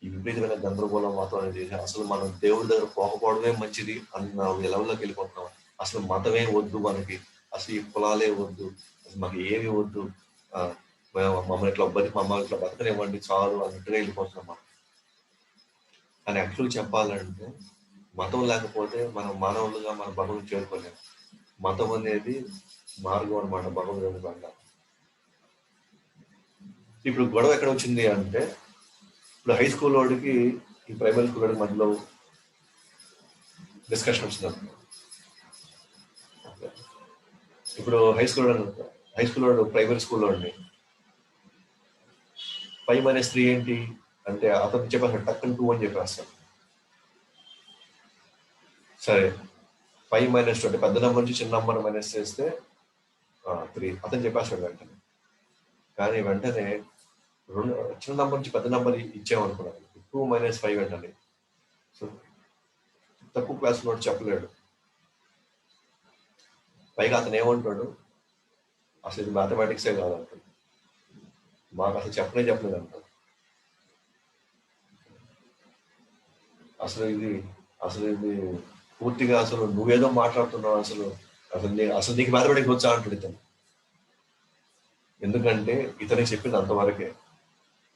ఈ విపరీతమైన గందరగోళం వాతావరణం చేసి అసలు మనం దేవుడి దగ్గర పోకపోవడమే మంచిది అన్న లెవెల్లోకి వెళ్ళిపోతున్నాం. అసలు మతమే వద్దు మనకి, అసలు ఈ కులాలే వద్దు, అసలు మాకు ఏమి వద్దు, మమ్మల్ని ఇట్లా బతకనివ్వండి చాలు అన్నట్టుగా వెళ్ళిపోతున్నాం మనం. కానీ యాక్చువల్గా చెప్పాలంటే మతం లేకపోతే మనం మానవులుగా మన భగవంతుని చేరుకోలేము. మతం అనేది మార్గం అనమాట, భగవంతుని బండ. ఇప్పుడు గొడవ ఎక్కడ వచ్చింది అంటే, ఇప్పుడు హై స్కూల్ వాడికి ఈ ప్రైమరీ స్కూల్ వాడికి మధ్యలో డిస్కషన్ వచ్చింది. ఇప్పుడు హై స్కూల్ వాడు ప్రైమరీ స్కూల్లో ఉండి 5 - 3 ఏంటి అంటే అతను చెప్పేస్తాడు, టక్కన 2 అని చెప్పేస్తాడు. సరే 5 - 2 అంటే పెద్ద నెంబర్ నుంచి చిన్న నెంబర్ మైనస్ చేస్తే 3 అతను చెప్పేస్తాడు వెంటనే. కానీ వెంటనే చిన్న నెంబర్ నుంచి పెద్ద నెంబర్ ఇచ్చామనుకున్నాను, 2 - 5 వెంటనే. సో తక్కువ క్లాస్ నోట్ చెప్పలేడు. పైగా అతను ఏమంటాడు, అసలు ఇది మ్యాథమెటిక్సే కాదంటాడు, మాకు అసలు చెప్పలేదు అంటాడు. అసలు ఇది పూర్తిగా అసలు నువ్వేదో మాట్లాడుతున్నావు, అసలు నీకు మ్యాథమెటిక్స్ వచ్చా అంటాడు ఇతను. ఎందుకంటే ఇతనికి చెప్పింది అంతవరకే,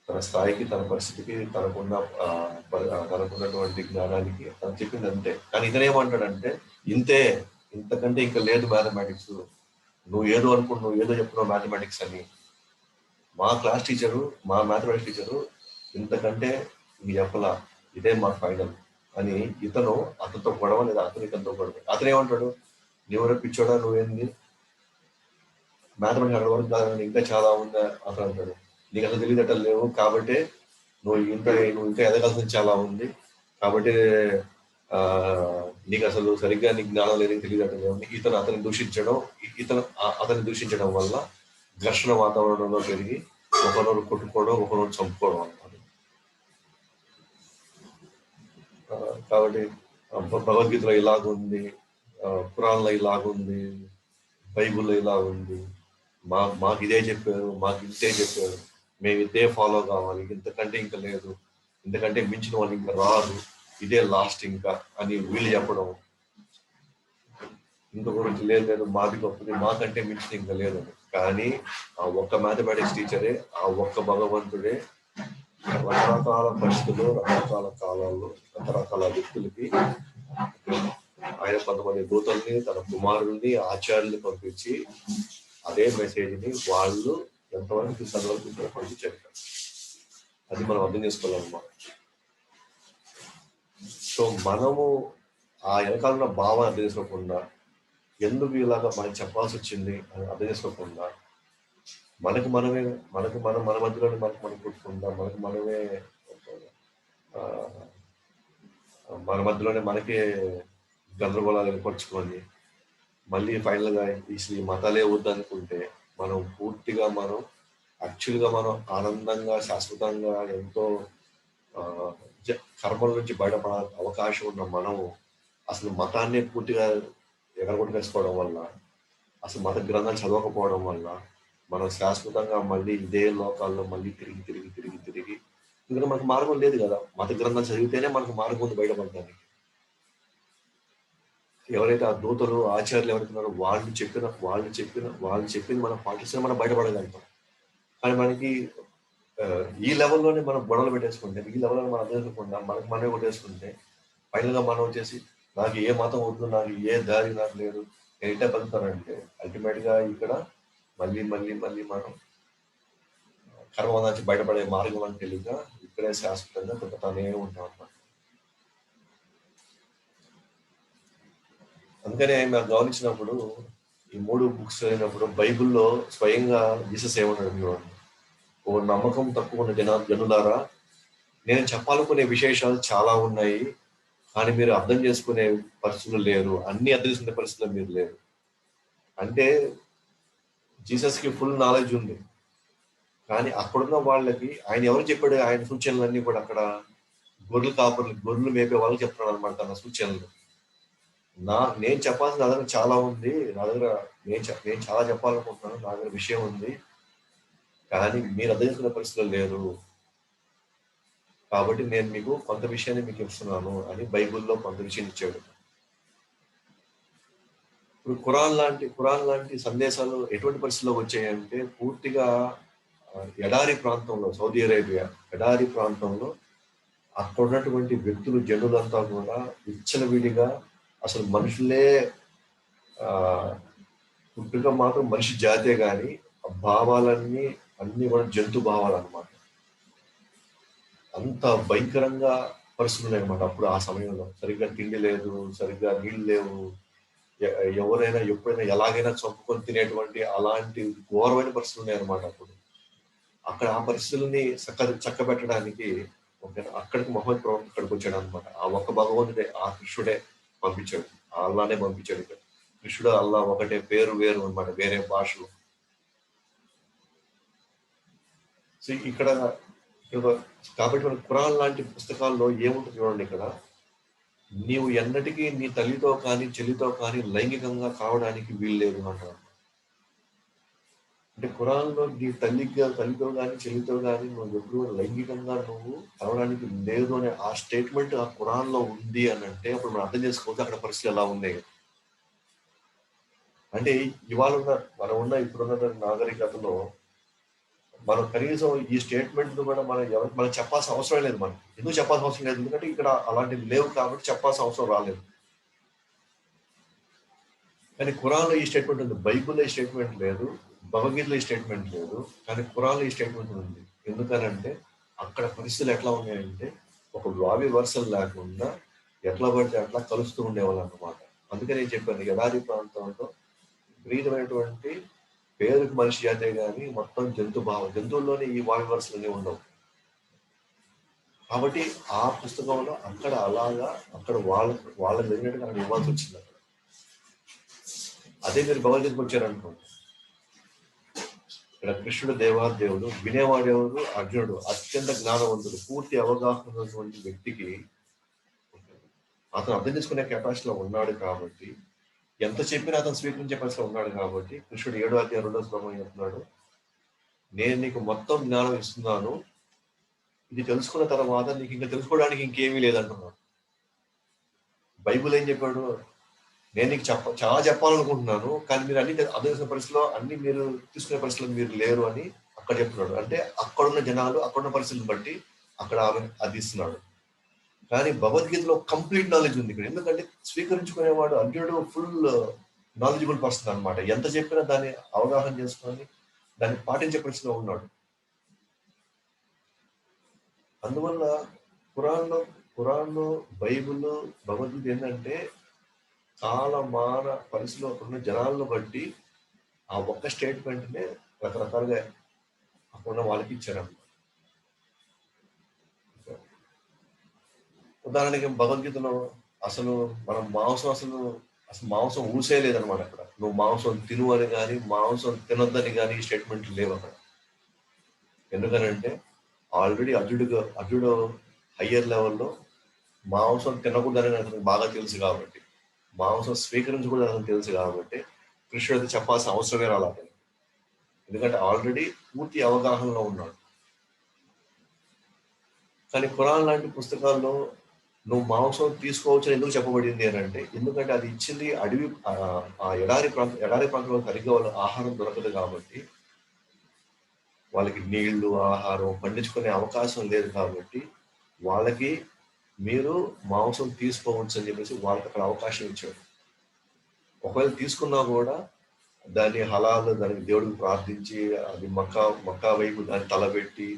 తన స్థాయికి, తన పరిస్థితికి, తనకున్నటువంటి జ్ఞానానికి తను చెప్పింది అంతే. కానీ ఇతనేమంటాడంటే ఇంతకంటే ఇంకా లేదు మ్యాథమెటిక్స్, నువ్వు ఏదో చెప్తున్నావు మ్యాథమెటిక్స్ అని. మా మ్యాథమెటిక్స్ టీచరు ఇంతకంటే నీ చెప్పలా, ఇదే మా ఫైనల్ అని ఇతను అతనితో గొడవ, లేదా ఇతనితో గొడవ. అతనేమంటాడు, నీవెవరో పిచ్చోడా, నువ్వేంది మ్యాథమెటిక్స్ అక్కడ వరకు కాదని ఇంకా చాలా ఉందా అతను అంటాడు. నీకు అసలు తెలియదట్టలు లేవు కాబట్టి నువ్వు ఇంకా ఎదగాల్సింది చాలా ఉంది, కాబట్టి నీకు అసలు సరిగ్గా నీకు జ్ఞానం లేదని తెలియదట్టలు లేవు. అతన్ని దూషించడం వల్ల ఘర్షణ వాతావరణంలో పెరిగి ఒకరోజు కొట్టుకోవడం, ఒకరోజు చంపుకోవడం అన్నమాట. కాబట్టి భగవద్గీతలో ఇలాగుంది, పురాణంలో ఇలాగుంది, బైబుల్లో ఇలా ఉంది, మాకు ఇదే చెప్పారు, మాకు ఇంతే చెప్పారు, మేము ఇదే ఫాలో కావాలి, ఇంతకంటే ఇంకా లేదు, ఇంతకంటే మించిన వాళ్ళు ఇంకా రాదు, ఇదే లాస్ట్ ఇంకా అని వీళ్ళు చెప్పడం. ఇంత గురించి లేదు, మాది గొప్పది, మాకంటే మించిన ఇంకా లేదు. కానీ ఆ ఒక్క మ్యాథమెటిక్స్ టీచరే, ఆ ఒక్క భగవంతుడే రకరకాల పరిస్థితుల్లో, రకరకాల కాలాల్లో, రకరకాల వ్యక్తులకి ఆయన కొంతమంది దూతల్ని, తన కుమారుల్ని, ఆచార్యుల్ని పంపించి అదే మెసేజ్ని వాళ్ళు ఎంతవరకు చదవకుండా పంపించారు. అది మనం అర్థం చేసుకోవాలన్నమాట. సో మనము ఆ వెనకాల భావం అర్థం చేసుకోకుండా, ఎందుకు ఇలాగా మనం చెప్పాల్సి వచ్చింది అని అర్థం చేసుకోకుండా, మన మధ్యలోనే మనం పుట్టుకుంటా, మన మధ్యలోనే మనకే గందరగోళాలు ఏర్పరచుకొని మళ్ళీ ఫైనల్గా ఈ మతాలే వద్దనుకుంటే యాక్చువల్గా మనం ఆనందంగా, శాశ్వతంగా, ఎంతో కర్మల నుంచి బయటపడాల్సిన అవకాశం ఉన్న మనము అసలు మతాన్ని పూర్తిగా ఎగరగొట్టేసుకోవడం వల్ల, అసలు మత గ్రంథాలు చదవకపోవడం వల్ల మనం శాశ్వతంగా మళ్ళీ ఇదే లోకాల్లో మళ్ళీ తిరిగి ఇంకా మనకు మార్గం లేదు కదా. మత గ్రంథాలు చదివితేనే మనకు మార్గం ఉంది బయటపడడానికి. ఎవరైతే ఆ దూతలు, ఆచార్యులు ఎవరైతున్నారో వాళ్ళు చెప్పింది మనం పాటిస్తే మనం బయటపడగలుగుతాం. కానీ మనకి ఈ లెవెల్లోనే మనం గొడవలు పెట్టేసుకుంటే, ఈ లెవెల్లో మనం అర్థం చేసుకోకుండా మనకు మనమే కొట్టేసుకుంటే ఫైనల్గా మనం వచ్చేసి నాకు ఏ మతం వద్దు, నాకు ఏ దారి నాకు లేదు, నేను ఇట్లా బతుకుతానంటే అల్టిమేట్గా ఇక్కడ మళ్ళీ మళ్ళీ మళ్ళీ మనం కర్మ నుంచి బయటపడే మార్గం అని తెలియక ఇక్కడే శాశ్వతంగా తిరుగుతానే ఉంటాం అన్నమాట. అందుకనే నాకు గమనించినప్పుడు ఈ 3 బుక్స్ చదివినప్పుడు బైబిల్లో స్వయంగా జీసస్ ఏమన్నాడు చూడండి, ఓ నమ్మకం తక్కువ ఉన్న జనులారా, నేను చెప్పాలనుకునే విశేషాలు చాలా ఉన్నాయి, కానీ మీరు అర్థం చేసుకునే పరిస్థితులు లేరు, అన్ని అర్థం చేసుకునే పరిస్థితులు మీరు లేరు. అంటే జీసస్ కి ఫుల్ నాలెడ్జ్ ఉంది, కానీ అక్కడున్న వాళ్ళకి ఆయన ఎవరు చెప్పాడు, ఆయన సూచనలన్నీ కూడా అక్కడ గొర్రెలు మేపే వాళ్ళకి చెప్తున్నాడు అనమాట తన సూచనలు. నేను చెప్పాల్సిన నా దగ్గర చాలా ఉంది, నా దగ్గర నేను చాలా చెప్పాలనుకుంటున్నాను, నా దగ్గర విషయం ఉంది, కానీ మీరు అర్థం చేసుకునే పరిస్థితులు లేరు, కాబట్టి నేను మీకు కొంత విషయాన్ని మీకు ఇస్తున్నాను అని బైబిల్లో కొంత విషయం ఇచ్చాడు. ఇప్పుడు ఖురాన్ లాంటి సందేశాలు ఎటువంటి పరిస్థితుల్లో వచ్చాయంటే పూర్తిగా ఎడారి ప్రాంతంలో, సౌదీ అరేబియా ఎడారి ప్రాంతంలో అక్కడ ఉన్నటువంటి వ్యక్తులు, జనులంతా కూడా విచ్చలవిడిగా అసలు మనుషులే పుట్టుక మాత్రం మనిషి జాతే కానీ భావాలన్నీ అన్ని కూడా జంతు భావాలు అనమాట. అంత భయంకరంగా పరిస్థితులు ఉన్నాయి అనమాట. అప్పుడు ఆ సమయంలో సరిగ్గా తిండి లేదు, సరిగ్గా నీళ్ళు లేవు, ఎవరైనా ఎప్పుడైనా ఎలాగైనా చంపుకొని తినేటువంటి అలాంటి ఘోరమైన పరిస్థితులు ఉన్నాయి అనమాట. అక్కడ ఆ పరిస్థితుల్ని చక్కబెట్టడానికి అక్కడికి మొహమ్మద్ ప్రవక్త ఇక్కడికి వచ్చాడు అనమాట. ఆ ఒక్క భగవంతుడే, ఆ కృష్ణుడే పంపించాడు, ఆ అల్లానే పంపించాడు. ఇక్కడ కృష్ణుడు అల్లా ఒకటే, పేరు వేరు అనమాట, వేరే భాషలు. సో ఇక్కడ కాబట్టి మన ఖురాన్ లాంటి పుస్తకాల్లో ఏముంటుంది చూడండి, ఇక్కడ నీవు ఎన్నటికీ నీ తల్లితో కానీ చెల్లితో కానీ లైంగికంగా కావడానికి వీల్లేదు అంటారు. అంటే ఖురాన్లో నీ తల్లితో కానీ చెల్లితో కానీ నువ్వు ఎప్పుడు లైంగికంగా నువ్వు కావడానికి లేదు అనే ఆ స్టేట్మెంట్ ఆ ఖురాన్లో ఉంది అని అంటే అప్పుడు మనం అర్థం చేసుకోవచ్చు అక్కడ పరిస్థితులు ఎలా ఉన్నాయి. అంటే ఇవాళ ఇప్పుడున్న నాగరికతలో మనం కనీసం ఈ స్టేట్మెంట్ కూడా మనం చెప్పాల్సిన అవసరం లేదు. మనం ఎందుకు చెప్పాల్సిన అవసరం లేదు, ఎందుకంటే ఇక్కడ అలాంటివి లేవు కాబట్టి చెప్పాల్సిన అవసరం రాలేదు. కానీ ఖురాన్లో ఈ స్టేట్మెంట్ ఉంది, బైబిల్లో ఈ స్టేట్మెంట్ లేదు, భగవద్గీతలో ఈ స్టేట్మెంట్ లేదు, కానీ ఖురాన్లో ఈ స్టేట్మెంట్ ఉంది. ఎందుకనంటే అక్కడ పరిస్థితులు ఎట్లా ఉన్నాయంటే ఒక వావి వరుసలు లేకుండా ఎట్లా పడితే అట్లా కలుస్తూ ఉండేవాళ్ళు అన్నమాట. అందుకే నేను చెప్పాను, ఎడారి ప్రాంతంలో విపరీతమైనటువంటి పేరుకు మనిషి జాతే కానీ మొత్తం జంతువుల్లోనే ఈ వావి వరుసలు ఉండవు. కాబట్టి ఆ పుస్తకంలో అక్కడ అలాగా అక్కడ వాళ్ళకి జరిగినట్టుగా అక్కడ ఇవ్వాల్సి వచ్చింది. అక్కడ అదే మీరు భగవద్గీతకు వచ్చారనుకోండి, ఇక్కడ కృష్ణుడు దేవాదేవుడు, వినేవాడేవాడు అర్జునుడు, అత్యంత జ్ఞానవంతుడు, పూర్తి అవగాహన ఉన్నటువంటి వ్యక్తికి అతను అర్థం చేసుకునే కెపాసిటీలో ఉన్నాడు కాబట్టి, ఎంత చెప్పినా అతను స్వీకరించే పరిస్థితిలో ఉన్నాడు కాబట్టి కృష్ణుడు 7వ అధ్యాయం 2వ శ్లోకం చెప్తున్నాడు, నేను నీకు మొత్తం జ్ఞానం ఇస్తున్నాను, ఇది తెలుసుకున్న తర్వాత నీకు ఇంకా తెలుసుకోవడానికి ఇంకేమీ లేదంటున్నాడు. బైబుల్ ఏం చెప్పాడు, నేను నీకు చాలా చెప్పాలనుకుంటున్నాను, కానీ మీరు అన్ని అర్థం పరిస్థితిలో అన్ని మీరు తీసుకునే పరిస్థితుల్లో మీరు లేరు అని అక్కడ చెప్తున్నాడు. అంటే అక్కడున్న జనాలు, అక్కడున్న పరిస్థితులను బట్టి అక్కడ ఆమె అది ఇస్తున్నాడు. కానీ భగవద్గీతలో కంప్లీట్ నాలెడ్జ్ ఉంది ఇక్కడ. ఎందుకంటే స్వీకరించుకునేవాడు అర్జునుడు ఫుల్ నాలెడ్జబుల్ పర్సన్ అనమాట. ఎంత చెప్పినా దాన్ని అవగాహన చేసుకొని దాన్ని పాటించే పరిస్థితిలో ఉన్నాడు. అందువల్ల ఖురాన్లో బైబిల్, భగవద్గీత ఏంటంటే చాలా పరిస్థితిలో ఉన్న జనాలను బట్టి ఆ ఒక్క స్టేట్మెంట్నే రకరకాలుగా అక్కడ వాళ్ళకి ఇచ్చారన్నమాట. ఉదాహరణకి భగవద్గీతలో అసలు మనం మాంసం ఊసే లేదనమాట. అక్కడ నువ్వు మాంసం తిను అని కానీ మాంసం తినొద్దని కానీ స్టేట్మెంట్లు లేవు అక్కడ. ఎందుకనంటే ఆల్రెడీ అర్జునుడు హయ్యర్ లెవెల్లో మాంసం తినకూడదని అతనికి బాగా తెలుసు కాబట్టి, మాంసం స్వీకరించకూడదని అతనికి తెలుసు కాబట్టి కృష్ణుడు అయితే చెప్పాల్సిన అవసరమే రాలేదు. ఎందుకంటే ఆల్రెడీ పూర్తి అవగాహనలో ఉన్నాడు. కానీ ఖురాన్ లాంటి పుస్తకాల్లో నువ్వు మాంసం తీసుకోవచ్చు ఎందుకు చెప్పబడింది అని అంటే, ఎందుకంటే అది ఇచ్చింది ఆ ఎడారి ప్రాంతంలో సరిగ్గా వాళ్ళ ఆహారం దొరకదు కాబట్టి, వాళ్ళకి నీళ్లు, ఆహారం పండించుకునే అవకాశం లేదు కాబట్టి వాళ్ళకి మీరు మాంసం తీసుకోవచ్చు అని చెప్పేసి వాళ్ళకి అక్కడ అవకాశం ఇచ్చాడు. ఒకవేళ తీసుకున్నా కూడా దాన్ని హలాలు దానికి దేవుడికి ప్రార్థించి అది మక్కా వైపు దాన్ని తలబెట్టి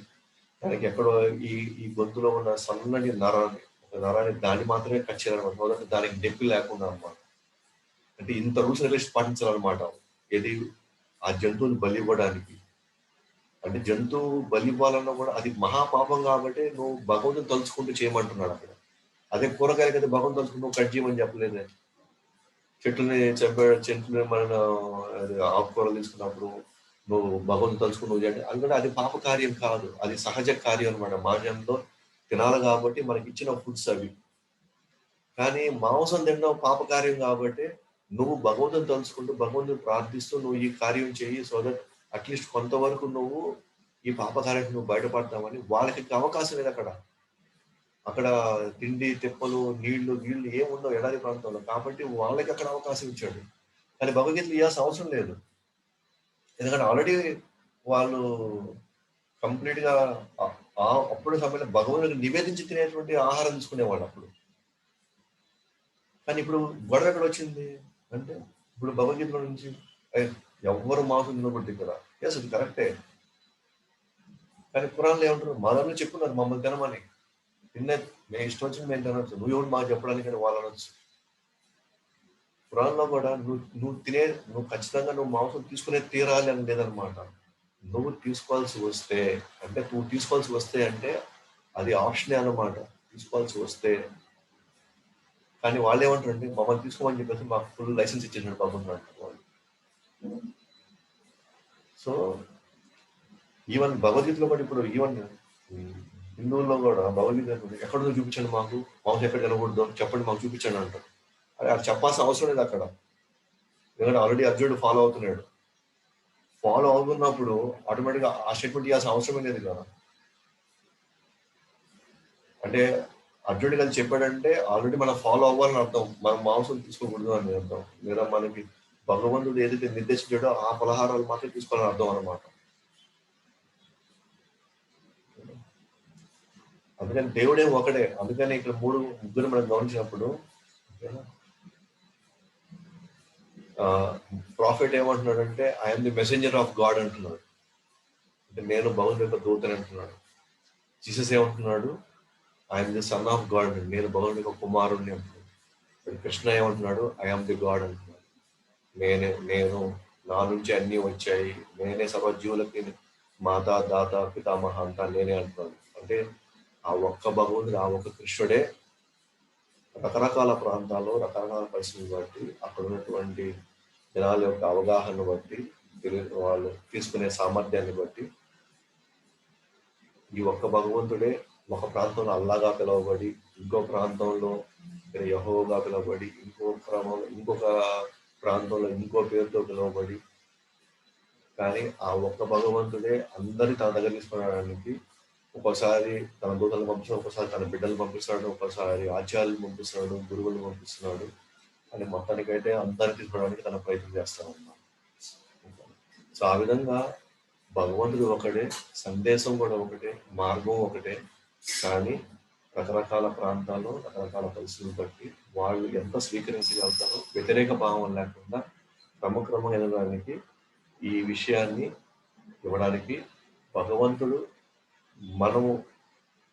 దానికి ఎక్కడో ఈ ఈ గొంతులో ఉన్న సన్నని నరాన్ని ఒక నరాన్ని దాన్ని మాత్రమే కట్ చేయాలన్నమాట. మొదట దానికి నొప్పి లేకుండా అన్నమాట. అంటే ఇంత రూల్స్ రెగ్యులేషన్ పాటించాలన్నమాట. ఏది ఆ జంతువుని బలి ఇవ్వడానికి. అంటే జంతువు బలి ఇవ్వాలన్నా కూడా అది మహాపాపం కాబట్టి నువ్వు భగవంతుని తలుచుకుంటూ చేయమంటున్నాడు అక్కడ. అదే కూరగాయలకైతే భగవంతుని తలుచుకుంటూ నువ్వు కట్ చేయమని చెప్పలేదే. చెట్లని మన అది ఆకుకూరలు తీసుకున్నప్పుడు నువ్వు భగవంతుని తలుచుకుని నువ్వు చేయండి అందుకంటే అది పాప కార్యం కాదు, అది సహజ కార్యం అనమాట. మాన్యంలో తినాలి కాబట్టి మనకి ఇచ్చిన ఫుడ్స్ అవి. కానీ మాంసం తినడం పాప కార్యం కాబట్టి నువ్వు భగవంతుని తలుచుకుంటూ భగవంతుని ప్రార్థిస్తూ నువ్వు ఈ కార్యం చేయి, సో దట్ అట్లీస్ట్ కొంతవరకు నువ్వు ఈ పాప కార్యం నువ్వు బయటపడతావని వాళ్ళకి అవకాశం లేదు అక్కడ. అక్కడ తిండి తిప్పలు నీళ్లు గీళ్లు ఏముండవు ఎడారి ప్రాంతంలో, కాబట్టి వాళ్ళకి అక్కడ అవకాశం ఇచ్చాడు. కానీ భగవద్గీతలు ఇవ్వాల్సిన అవసరం లేదు, ఎందుకంటే ఆల్రెడీ వాళ్ళు కంప్లీట్ గా అప్పుడు సమయంలో భగవంతుడికి నివేదించి తినేటువంటి ఆహారం తీసుకునేవాళ్ళు అప్పుడు. కానీ ఇప్పుడు గొడవ ఎక్కడ వచ్చింది అంటే ఇప్పుడు భగవద్గీతలో నుంచి ఎవ్వరు మాంసం తినకూడదు ఇక్కడ. ఎస్ అది కరెక్టే, కానీ పురాణాలు ఏమంటారు మనల్ని చెప్పున్నారు మమ్మల్ని తినమని. తిన్నే మేము ఇష్టం వచ్చింది మేము తినొచ్చు, నువ్వు ఎవరు మాకు చెప్పడానికి అని వాళ్ళు అనొచ్చు. పురాణంలో కూడా నువ్వు ఖచ్చితంగా నువ్వు మాంసం తీసుకునే తీరాలి అని లేదనమాట. నువ్వు తీసుకోవాల్సి వస్తే అంటే అది ఆప్షనే అన్నమాట, తీసుకోవాల్సి వస్తే. కానీ వాళ్ళు ఏమంటారండి మమ్మల్ని తీసుకోమని చెప్పేసి మాకు ఫుల్ లైసెన్స్ ఇచ్చేసాడు బాగుంది అంటారు వాళ్ళు. సో ఈవెన్ భగవద్గీతలో కూడా ఇప్పుడు ఈవెన్ హిందువుల్లో కూడా భగవద్గీత ఎక్కడో చూపించండి మాకు మాంసం ఎక్కడ తినకూడదు చెప్పండి మాకు చూపించండి అంటారు. అది చెప్పాల్సిన అవసరం లేదు అక్కడ, ఎందుకంటే ఆల్రెడీ అర్జునుడు ఫాలో అవుతున్నాడు. ఫాలో అవుతున్నప్పుడు ఆటోమేటిక్గా ఆ స్టేట్మెంట్ ఇవ్వాల్సిన అవసరమే లేదు కదా. అంటే అర్జునుడు కానీ చెప్పాడంటే ఆల్రెడీ మనం ఫాలో అవ్వాలని అర్థం, మనం మాంసం తీసుకోకూడదు అని అర్థం, లేదా మనకి భగవంతుడు ఏదైతే నిర్దేశించాడో ఆ పలహారాలు మాత్రం తీసుకోవాలని అర్థం అనమాట. అందుకని దేవుడే ఒకడే. అందుకని ఇక్కడ ముగ్గురు మనం గమనించినప్పుడు ప్రాఫిట్ ఏమంటున్నాడంటే I'm the messenger of God అంటున్నాడు, అంటే నేను భగవంతుడి యొక్క దూతని అంటున్నాడు. జీసస్ ఏమంటున్నాడు I'm the son of God, నేను భగవంతుడి యొక్క కుమారుడిని అంటున్నాడు. కృష్ణ ఏమంటున్నాడు ఐఎమ్ ది గాడ్ అంటున్నాడు, నేను నా నుంచి అన్ని వచ్చాయి, నేనే సర్వజీవులకి మాత దాత పితామహ అంతా నేనే అంటున్నాడు. అంటే ఆ ఒక్క భగవంతుడు ఆ ఒక్క కృష్ణుడే రకరకాల ప్రాంతాల్లో రకరకాల పరిస్థితులు బట్టి అక్కడ ఉన్నటువంటి జనాల యొక్క అవగాహన బట్టి వాళ్ళు తీసుకునే సామర్థ్యాన్ని బట్టి ఈ ఒక్క భగవంతుడే ఒక ప్రాంతంలో అల్లాగా పిలువబడి, ఇంకో ప్రాంతంలో యెహోవాగా పిలువబడి, ఇంకొక ప్రాంతంలో ఇంకో పేరుతో పిలువబడి, కానీ ఆ ఒక్క భగవంతుడే అందరి తన దగ్గర తీసుకోవడానికి ఒక్కోసారి తన దూతలను పంపిస్తున్నాడు, ఒకసారి తన బిడ్డలు పంపిస్తున్నాడు, ఒకసారి ఆచార్యులు పంపిస్తున్నాడు, గురువులు పంపిస్తున్నాడు. అని మొత్తానికైతే అందరిని తీసుకోవడానికి తన ప్రయత్నం చేస్తానన్నమాట. సో ఆ విధంగా భగవంతుడు ఒకటే, సందేశం కూడా ఒకటే, మార్గం ఒకటే, కానీ రకరకాల ప్రాంతాల్లో రకరకాల పరిస్థితులు బట్టి వాళ్ళు ఎంత స్వీకరించగలుగుతారో వ్యతిరేక భావం లేకుండా క్రమక్రమంగా ఎదగడానికి ఈ విషయాన్ని ఇవ్వడానికి భగవంతుడు మనము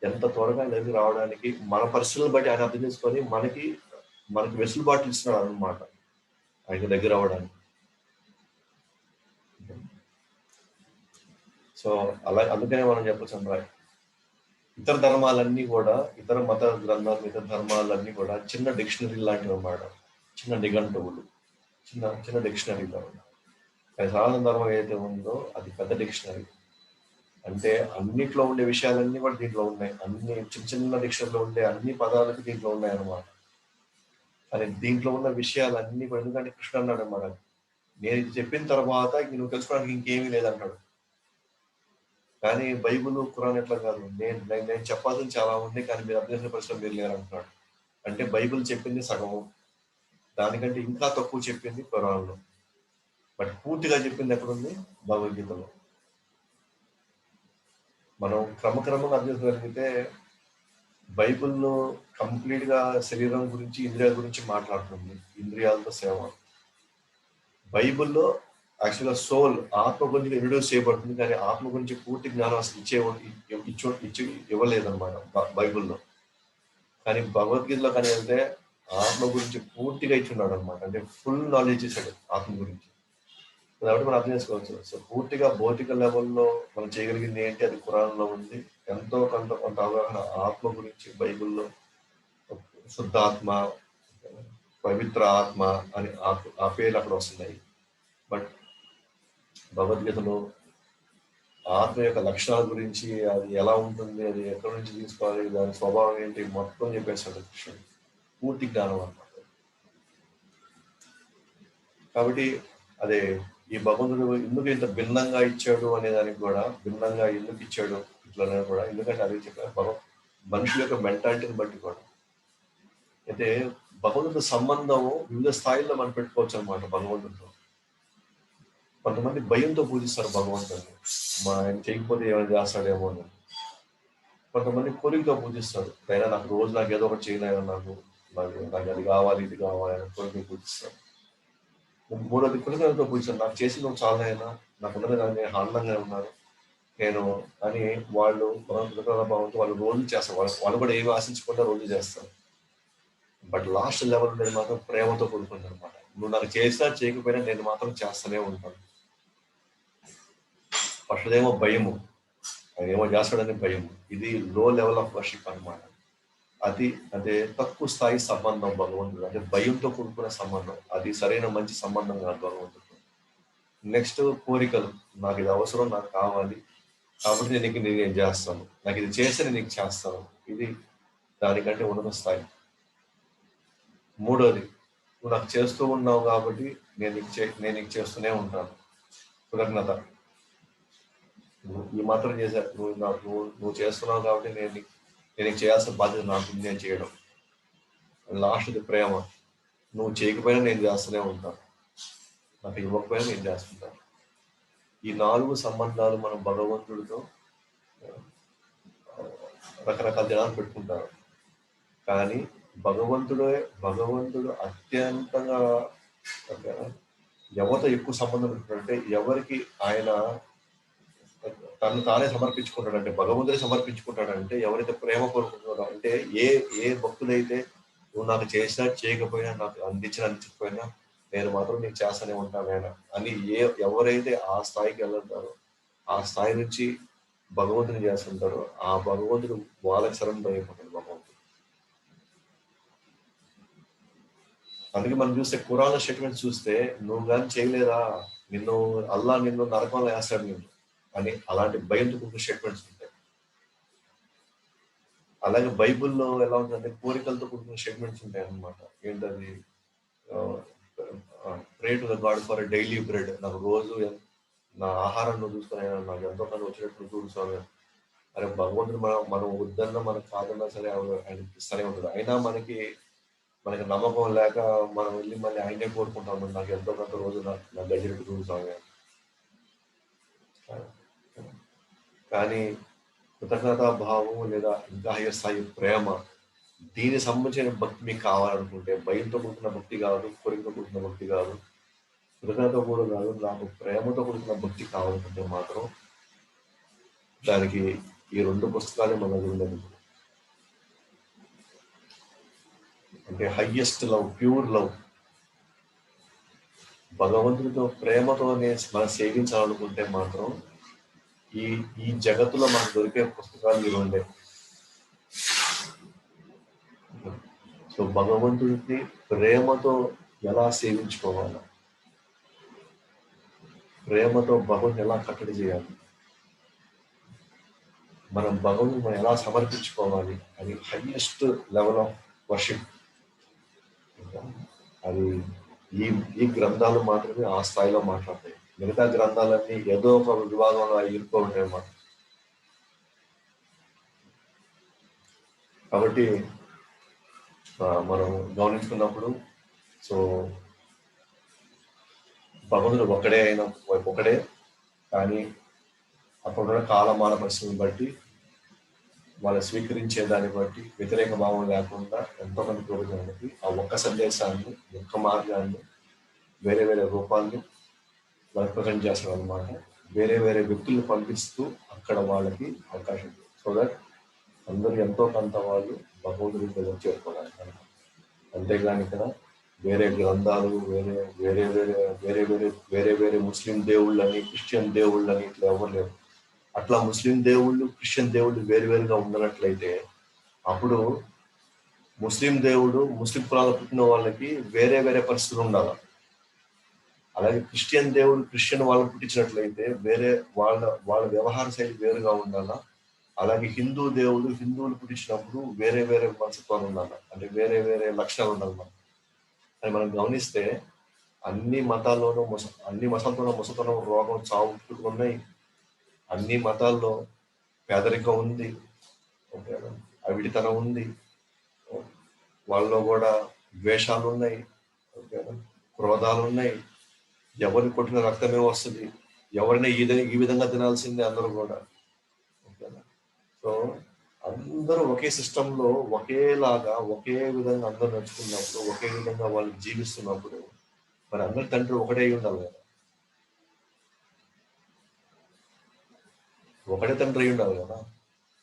ఎంత త్వరగా ఎదురు రావడానికి మన పరిస్థితులను బట్టి ఆయన అర్థం చేసుకొని మనకి వెసులుబాటు ఇస్తున్నాడు అన్నమాట ఆయన దగ్గర అవ్వడానికి. సో అలా అందుకనే మనం చెప్పచ్చు ఇతర ధర్మాలన్నీ కూడా, ఇతర మత గ్రంథాలు, ఇతర ధర్మాలన్నీ కూడా చిన్న డిక్షనరీ లాంటివి అన్నమాట, చిన్న నిఘంటువులు, చిన్న చిన్న డిక్షనరీలు. కానీ సనాతన ధర్మం ఏదైతే ఉందో అది పెద్ద డిక్షనరీ. అంటే అన్నిట్లో ఉండే విషయాలన్నీ కూడా దీంట్లో ఉన్నాయి, అన్ని చిన్న చిన్న డిక్షనరీలో ఉండే అన్ని పదాలకి దీంట్లో ఉన్నాయి అన్నమాట. కానీ దీంట్లో ఉన్న విషయాలన్నీ కూడా, ఎందుకంటే కృష్ణ అన్నాడు అన్నమాట, నేను ఇది చెప్పిన తర్వాత నువ్వు తెలుసుకోవడానికి ఇంకేమీ లేదంటాడు. కానీ బైబుల్ ఖురాన్ ఎట్లా కాదు, నేను చెప్పాల్సింది చాలా ఉంది కానీ మీరు అర్థం చేసిన పరిస్థితులు మీరు లేరంటున్నాడు. అంటే బైబుల్ చెప్పింది సగము, దానికంటే ఇంకా తక్కువ చెప్పింది ఖురాన్లో, బట్ పూర్తిగా చెప్పింది ఎక్కడుంది భగవద్గీతలో. మనం క్రమక్రమంగా అర్థం చేసుకోగలిగితే బైబిల్లో కంప్లీట్ గా శరీరం గురించి, ఇంద్రియాల గురించి మాట్లాడుతుంది. ఇంద్రియాలతో సేవ. బైబిల్లో యాక్చువల్గా సోల్, ఆత్మ గురించి ఇంట్రడ్యూస్ చేయబడుతుంది, కానీ ఆత్మ గురించి పూర్తి జ్ఞానం అసలు ఇచ్చి ఇవ్వలేదన్నమాట బైబిల్లో. కానీ భగవద్గీతలో కానీ వెళ్తే ఆత్మ గురించి పూర్తిగా ఇచ్చున్నాడు అనమాట. అంటే ఫుల్ నాలెడ్జ్ ఇచ్చాడు ఆత్మ గురించి. కాబట్టి మనం అర్థం చేసుకోవచ్చు. సో పూర్తిగా భౌతిక లెవెల్లో మనం చేయగలిగింది ఏంటి, అది ఖురాన్లో ఉంది. ఎంతో కొంత అవగాహన ఆత్మ గురించి బైబిల్లో, శుద్ధాత్మ, పవిత్ర ఆత్మ అని ఆ పేర్లు అక్కడ వస్తున్నాయి. బట్ భగవద్గీతలో ఆత్మ యొక్క లక్షణాల గురించి, అది ఎలా ఉంటుంది, అది ఎక్కడి నుంచి తీసుకోవాలి, దాని స్వభావం ఏంటి, మొత్తం చెప్పేస్తాడు కృష్ణుడు. పూర్తి జ్ఞానం అన్నమాట. కాబట్టి అదే ఈ భగవంతుడు ఎందుకు ఇంత భిన్నంగా ఇచ్చాడు అనే దానికి కూడా, భిన్నంగా ఎందుకు ఇచ్చాడు ఇట్లనే కూడా, ఎందుకంటే అది చెప్పారు మనుషుల యొక్క మెంటాలిటీని బట్టి కూడా. అయితే భగవంతుడి సంబంధం వివిధ స్థాయిల్లో మనం పెట్టుకోవచ్చు అనమాట. భగవంతుడితో కొంతమంది భయంతో పూజిస్తారు భగవంతుడిని, మా ఆయన చేయకపోతే ఏమైనా చేస్తాడేమో అని. కొంతమంది కోరికతో పూజిస్తారు, అయినా నాకు ఏదో ఒకటి చేయలేను, నాకు అది కావాలి, ఇది కావాలి అని కోరిక పూజిస్తారు. మూడోది కృతజ్ఞతతో పూజిస్తారు, నాకు చేసి నువ్వు చాలా అయినా, నాకు ఉన్నది నేను ఆనందంగా ఉన్నాను నేను అని వాళ్ళు కృతజ్ఞత భావంతో వాళ్ళు రోజు చేస్తారు. వాళ్ళు కూడా ఏమి ఆశించకుండా రోజు చేస్తారు. బట్ లాస్ట్ లెవెల్ అనేది మాత్రం ప్రేమతో కూడుకుంది అనమాట. నువ్వు నాకు చేసినా చేయకపోయినా నేను మాత్రం చేస్తూనే ఉంటాను. ఫస్ట్ ఏమో భయము, ఆయన ఏమో చేస్తాడని భయము. ఇది లో లెవెల్ ఆఫ్ వర్షిప్ అనమాట. అదే తక్కువ స్థాయి సంబంధం భగవంతుడు, అంటే భయంతో కూడుకున్న సంబంధం. అది సరైన మంచి సంబంధం కాదు భగవంతుడు. నెక్స్ట్ కోరికలు, నాకు ఇది అవసరం, నాకు కావాలి కాబట్టి నేను చేస్తాను, నాకు ఇది చేస్తే నేను నీకు చేస్తాను. ఇది దానికంటే ఉన్నత స్థాయి. మూడోది, నువ్వు నాకు చేస్తూ ఉన్నావు కాబట్టి నేను నీకు చేస్తూనే ఉంటాను. కృతజ్ఞత, ఈ మాత్రం చేశా, నువ్వు చేస్తున్నావు కాబట్టి నేను నీకు చేయాల్సిన బాధ్యత నాకు నేను చేయడం. లాస్ట్ది ప్రేమ, నువ్వు చేయకపోయినా నేను చేస్తూనే ఉంటాను, నాకు ఇవ్వకపోయినా నేను చేస్తుంటాను. ఈ 4 సంబంధాలు మనం భగవంతుడితో రకరకాల జనాలు పెట్టుకుంటారు. కానీ భగవంతుడు అత్యంతంగా ఎవరితో ఎక్కువ సంబంధం పెట్టుకుంటే, ఎవరికి ఆయన తను తానే సమర్పించుకుంటాడంటే, భగవంతుడే సమర్పించుకుంటాడంటే, ఎవరైతే ప్రేమ కోరుకుంటున్నారో, అంటే ఏ భక్తులైతే నువ్వు నాకు చేసినా చేయకపోయినా, నాకు అందించకపోయినా నేను మాత్రం నీకు చేస్తూనే ఉంటాను అని ఎవరైతే ఆ స్థాయికి వెళ్తారో, ఆ స్థాయి నుంచి భగవంతుని చేస్తుంటారో, ఆ భగవంతుడు వాళ్ళకి సరెండర్ అయిపోతాడు భగవంతుడు. అందుకే మనం చూస్తే ఖురాన్ స్టేట్మెంట్ చూస్తే, నువ్వు కానీ చేయలేదా నిన్ను నరకంలో వేస్తాడు నిన్ను అని, అలాంటి భయంతో కూడిన స్టేట్మెంట్స్ ఉంటాయి. అలాగే బైబిల్లో ఎలా ఉంటుందంటే కోరికలతో కూడిన స్టేట్మెంట్స్ ఉంటాయి అన్నమాట. ఏంటది, pray to the God for daily bread, నాకు రోజు నా ఆహారం నువ్వు చూసుకుని నాకు ఎంతో కొంత వచ్చినట్టు చూడు స్వామి. అరే భగవంతుడు మనం వద్దన్నా, మనకు కాదన్నా సరే ఆయన ఇస్తూనే ఉంటాడు. అయినా మనకి నమ్మకం లేక మనం వెళ్ళి మళ్ళీ ఆయనే కోరుకుంటాం, నాకు ఎంతో కొంత రోజు నా గజరెట్టు చూడు స్వామి. కానీ కృతజ్ఞతా భావం లేదా ఇంకా హయ్యర్ స్థాయి ప్రేమ, దీనికి సంబంధించిన భక్తి మీకు కావాలనుకుంటే, భయంతో కూడుకున్న భక్తి కాదు, కోరికతో కూడుకున్న భక్తి కాదు, కృతజ్ఞతతో కూడా కాదు, నాకు ప్రేమతో కూడుకున్న భక్తి కావాలనుకుంటే మాత్రం దానికి ఈ 2 పుస్తకాలే మన ఉండదు. అంటే హయ్యెస్ట్ లవ్, ప్యూర్ లవ్, భగవంతుడితో ప్రేమతోనే మనం సేవించాలనుకుంటే మాత్రం ఈ జగత్తులో మనకు దొరికే పుస్తకాలు ఈ 2. సో భగవంతుడిని ప్రేమతో ఎలా సేవించుకోవాలి, ప్రేమతో భగవంతుని ఎలా కట్టడి చేయాలి, మనం ఎలా సమర్పించుకోవాలి, అది హైయెస్ట్ లెవెల్ ఆఫ్ వర్షిప్. అది ఈ గ్రంథాలు మాత్రమే ఆ స్థాయిలో మాట్లాడతాయి. మిగతా గ్రంథాలన్నీ ఏదో ఒక విభాగంలో ఇరుకో ఉంటాయి అన్నమాట. కాబట్టి మనం గమనించుకున్నప్పుడు, సో భగవంతుడు ఒకడే, కానీ అప్పుడున్న కాలమాన పరిస్థితిని బట్టి వాళ్ళు స్వీకరించే దాన్ని బట్టి వ్యతిరేక భావం లేకుండా ఎంతో మంది ప్రభుత్వానికి ఆ ఒక్క సందేశాన్ని, ఒక్క మార్గాన్ని, వేరే వేరే రూపాన్ని వాళ్ళు ప్రజెంట్ చేస్తారు అనమాట. వేరే వేరే వ్యక్తులు పంపిస్తూ అక్కడ వాళ్ళకి అవకాశం, సో దట్ అందరూ ఎంతో కొంత వాళ్ళు భగవంతుడి దగ్గర చేరుకోవడానికి. అంతేగాని ఇక్కడ వేరే గ్రంథాలు, వేరే వేరే వేరే వేరే వేరే వేరే వేరే ముస్లిం దేవుళ్ళని, క్రిస్టియన్ దేవుళ్ళని ఇట్లా ఎవరు లేరు. అట్లా ముస్లిం దేవుళ్ళు, క్రిస్టియన్ దేవుళ్ళు వేరువేరుగా ఉండనట్లయితే అప్పుడు ముస్లిం దేవుడు, ముస్లిం కులాలు పుట్టిన వాళ్ళకి వేరే వేరే పరిస్థితులు ఉండాలి. అలాగే క్రిస్టియన్ దేవుడు క్రిస్టియన్ వాళ్ళని పుట్టించినట్లయితే వేరే వాళ్ళ వాళ్ళ వ్యవహార శైలి వేరుగా ఉండాలా. అలాగే హిందూ దేవుడు హిందువులు పుట్టించినప్పుడు వేరే వేరే మనస్తత్వాలు ఉండాలి, అంటే వేరే వేరే లక్షణాలు ఉండాలి. అని మనం గమనిస్తే అన్ని మతాల్లోనూ అన్ని మతాల్లోనూ ముసతనం, రోగం, చావు ఉన్నాయి. అన్ని మతాల్లో పేదరికం ఉంది, అవిడితనం ఉంది, వాళ్ళలో కూడా ద్వేషాలు ఉన్నాయి, క్రోధాలు ఉన్నాయి. ఎవరిని కొట్టిన రక్తమే వస్తుంది, ఎవరిని ఈ విధంగా తినాల్సిందే అందరూ కూడా. సో అందరూ ఒకే సిస్టంలో ఒకేలాగా ఒకే విధంగా అందరూ నడుచుకున్నప్పుడు, ఒకే విధంగా వాళ్ళు జీవిస్తున్నప్పుడు మరి అందరి తండ్రి ఒకటే ఉండాలి కదా, ఒకటే తండ్రి అయి ఉండాలి కదా.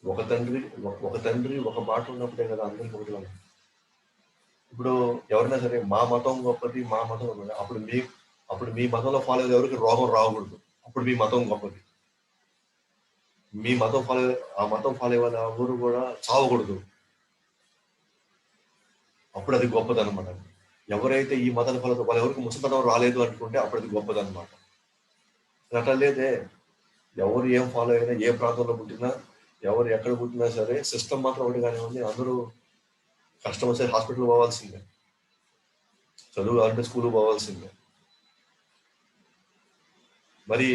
ఒక తండ్రి ఒక మాట ఉన్నప్పుడే కదా అందరికి ఒకటి. ఇప్పుడు ఎవరైనా సరే మా మతం గొప్పది, మా మతం గొప్పది, అప్పుడు మీ మతంలో ఫాలో అయ్యే ఎవరికి రోగం రాకూడదు, అప్పుడు మీ మతం గొప్పది. మీ మతం ఫాలో ఆ మతం ఫాలో అయ్యే వాళ్ళు ఎవరు కూడా చావకూడదు, అప్పుడు అది గొప్పది అనమాట. ఎవరైతే ఈ మతాన్ని ఫాలో వాళ్ళు ఎవరికి ముసలితనం రాలేదు అనుకుంటే అప్పుడు అది గొప్పది అనమాట. అట్లా లేదే, ఎవరు ఏం ఫాలో అయినా, ఏ ప్రాంతంలో పుట్టినా, ఎవరు ఎక్కడ పుట్టినా సరే సిస్టమ్ మాత్రం ఒకటి కానీ ఉంది. అందరూ కష్టం వస్తే హాస్పిటల్ పోవాల్సిందే, చదువు అంటే స్కూల్ పోవాల్సిందే. మరి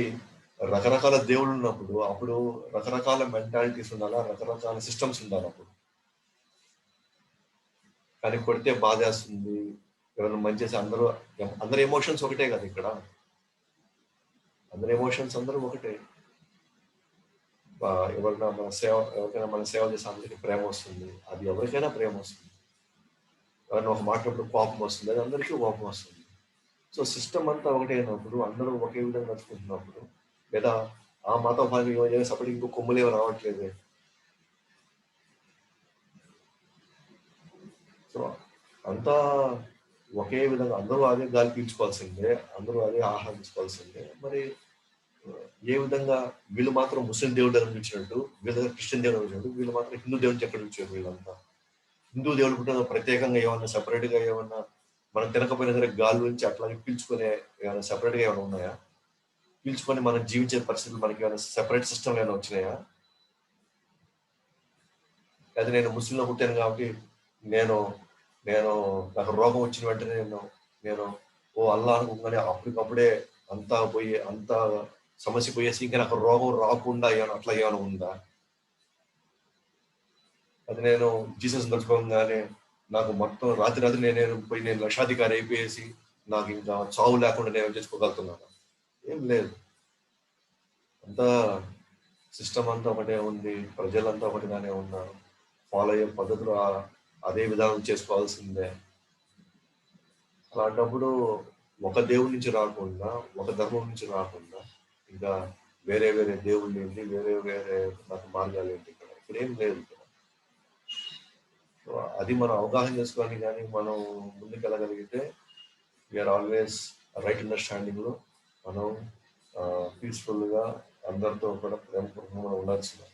రకరకాల దేవుళ్ళు ఉన్నప్పుడు అప్పుడు రకరకాల మెంటాలిటీస్ ఉండాలా, రకరకాల సిస్టమ్స్ ఉండాలి అప్పుడు. కానీ కొడితే బాధేస్తుంది, ఎవరైనా మంచి చేసి అందరు ఎమోషన్స్ ఒకటే కదా ఇక్కడ, అందరి ఎమోషన్స్ అందరూ ఒకటే. ఎవరికైనా మన సేవ చేసే అందరికీ ప్రేమ వస్తుంది, అది ఎవరికైనా ప్రేమ వస్తుంది. ఎవరైనా ఒక మాట్లాడినప్పుడు కోపం వస్తుంది, అది అందరికీ కోపం వస్తుంది. సో సిస్టమ్ అంతా ఒకటే అయినప్పుడు, అందరూ ఒకే విధంగా నడుచుకుంటున్నప్పుడు, లేదా ఆ మతం భాగం సపరేట్ ఇంకో కొమ్ములేమో రావట్లేదు. సో అంతా ఒకే విధంగా అందరూ అదే గాలి పీల్చుకోవాల్సిందే, అందరూ అదే ఆహారం తీసుకోవాల్సిందే. మరి ఏ విధంగా వీళ్ళు మాత్రం ముస్లిం దేవుడు అనిపించినట్టు, వీళ్ళ క్రిస్టియన్ దేవుడు అనిపించినట్టు, వీళ్ళు మాత్రం హిందూ దేవుడిని ఎక్కడ వచ్చారు? వీళ్ళంతా హిందూ దేవుడు పుట్టిన ప్రత్యేకంగా ఏమన్నా సెపరేట్ గా ఏమన్నా మనం తినకపోయినా సరే గాలి నుంచి అట్లాగే పీల్చుకునే ఏమైనా సెపరేట్ గా ఏమైనా ఉన్నాయా? పీల్చుకొని మనం జీవించే పరిస్థితులు మనకి ఏమైనా సెపరేట్ సిస్టమ్ ఏమైనా వచ్చినాయా? లేదా నేను ముస్లింలో పుట్టాను కాబట్టి నేను నాకు రోగం వచ్చిన వెంటనే నేను ఓ అల్లా అనుకోగానే అప్పటికప్పుడే అంతా పోయి అంతా సమస్య పోయేసి ఇంకా నాకు రోగం రాకుండా అట్లా ఏమైనా ఉందా? అది నేను జీసస్ నడుచుకోగానే నాకు మొత్తం రాత్రి నేను లక్షాధికారి అయిపోయేసి నాకు ఇంకా చావు లేకుండా నేను చేసుకోగలుగుతున్నాను? ఏం లేదు. అంతా సిస్టమ్ అంతా ఒకటే ఉంది, ప్రజలంతా ఒకటిగానే ఉన్నారు, ఫాలో అయ్యే పద్ధతులు అదే విధానం చేసుకోవాల్సిందే. అలాంటప్పుడు ఒక దేవుడి నుంచి రాకుండా, ఒక ధర్మం నుంచి రాకుండా ఇంకా వేరే వేరే దేవుళ్ళు ఏంటి, వేరే వేరే మార్గాలు ఏంటి? ఇక్కడ ఏం లేదు. సో అది మనం అవగాహన చేసుకోవాలి. కానీ మనం ముందుకెళ్ళగలిగితే వీఆర్ ఆల్వేస్ రైట్ అండర్స్టాండింగ్ లో మనం పీస్ఫుల్గా అందరితో కూడా ప్రేమపూర్వకంగా ఉండాల్సింది.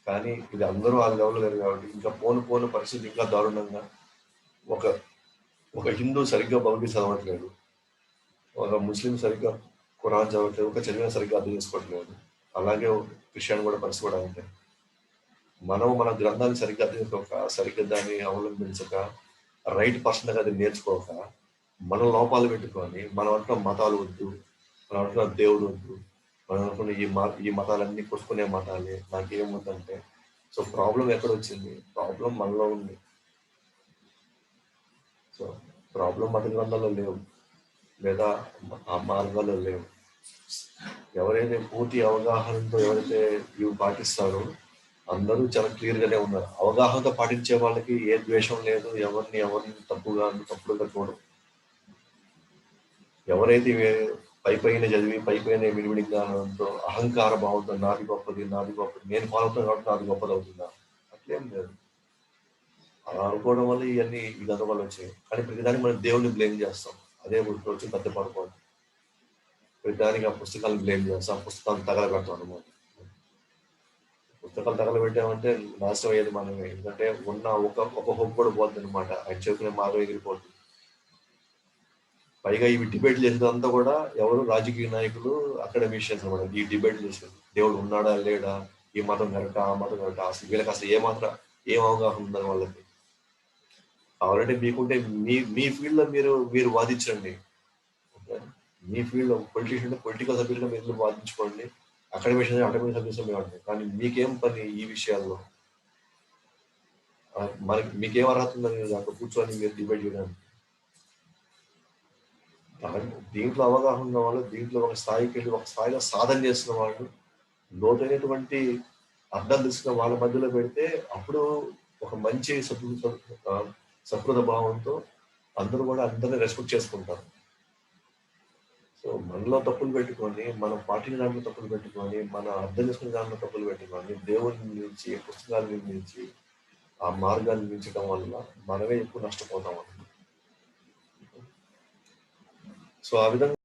కానీ ఇది అందరూ ఆ లెవెల్ లేరు కాబట్టి ఇంకా పోను పరిస్థితి ఇంకా దారుణంగా, ఒక హిందూ సరిగ్గా భగవద్గీత చదవట్లేదు, ఒక ముస్లిం సరిగ్గా ఖురాన్ చదవట్లేదు, ఒక చదివిన సరిగ్గా అర్థం చేసుకోవట్లేదు. అలాగే క్రిస్టియన్ కూడా పరిస్థితి కూడా అంతే. మనం మన గ్రంథాన్ని సరిగ్గా అర్థం చేసుకోక, సరిగ్గా దాన్ని అవలంబించక, రైట్ పర్సన్ అది నేర్చుకోక, మన లోపాలు పెట్టుకొని మనం అంటున్న మతాలు వద్దు, మనం అంటున్న దేవుడు వద్దు, మనం అనుకున్న ఈ మతాలన్నీ కొట్టుకునే మతాలే, నాకేం వద్దంటే, సో ప్రాబ్లం ఎక్కడ వచ్చింది? ప్రాబ్లం మనలో ఉంది. సో ప్రాబ్లం మత గ్రంథాల్లో లేవు, లేదా ఆ మార్గాల్లో లేవు. ఎవరైతే పూర్తి అవగాహనతో ఎవరైతే ఇవి పాటిస్తారో అందరూ చాలా క్లియర్ గానే ఉన్నారు. అవగాహనతో పాటించే వాళ్ళకి ఏ ద్వేషం లేదు. ఎవరిని తప్పుడుగా చూడరు. ఎవరైతే పైపైన చదివి పైపైన విడివిడి జ్ఞానంతో అహంకార భావంతో నాది గొప్పది నేను ఫాలో అవుతాను కాబట్టి నాది గొప్పది అవుతుందా? అట్లేం లేదు. అలా అనుకోవడం వల్ల ఈ గందరగోళాలు వచ్చాయి. కానీ ప్రతిదానికి మనం దేవుడిని బ్లేమ్ చేస్తాం. అదే వచ్చి పెద్ద పొరపాటు. ప్రతిదానికి ఆ పుస్తకాలను బ్లేమ్ చేస్తాం. ఆ పుస్తకాలను తగలబెడతాం అన్నమాట. పుస్తకాలు తగలబెట్టామంటే నాశనం అయ్యేది మనమే. ఎందుకంటే ఉన్న ఒక హోప్ కూడా పోతుంది అనమాట. ఆయన చెప్పిన మార్గం ఎగిరిపోతుంది. పైగా ఇవి డిబేట్లు చేసేదంతా కూడా ఎవరు రాజకీయ నాయకులు అకాడమిషియన్స్ అనమాట. ఈ డిబేట్లు చేసేది దేవుడు ఉన్నాడా లేడా, ఈ మతం కరెక్టా ఆ మతం కరెక్టా, అసలు వీళ్ళకి అసలు ఏం అవగాహన ఉందని వాళ్ళకి. కావాలంటే మీకుంటే మీ ఫీల్డ్ లో మీరు వాదించండి. మీ ఫీల్డ్ పొలిటీషియన్ పొలిటికల్ సబ్జెక్ట్ లో మీరు వాదించుకోండి. అకాడమిక్ సబ్జెక్ట్స్ మేము అంటాం. కానీ మీకేం పని ఈ విషయాల్లో? మీకేం అర్హత ఉందని దాంట్లో కూర్చొని మీరు డిబేట్ చేయడానికి? దీంట్లో అవగాహన ఉన్న వాళ్ళు, దీంట్లో ఒక స్థాయికి వెళ్ళి ఒక స్థాయిలో సాధన చేస్తున్న వాళ్ళు, లోతైనటువంటి అర్థాలు తీసుకున్న వాళ్ళ మధ్యలో పెడితే అప్పుడు ఒక మంచి సకృత భావంతో అందరూ కూడా అందరినీ రెస్పెక్ట్ చేసుకుంటారు. సో మనలో తప్పులు పెట్టుకొని, మనం పాటించిన దాంట్లో తప్పులు పెట్టుకొని, మనం అర్థం చేసుకునే దాంట్లో తప్పులు పెట్టుకొని, దేవుని నుంచి పుస్తకాల నుంచి ఆ మార్గాన్ని మించడం వల్ల మనమే ఎక్కువ నష్టపోతాం. సో ఆ విధంగా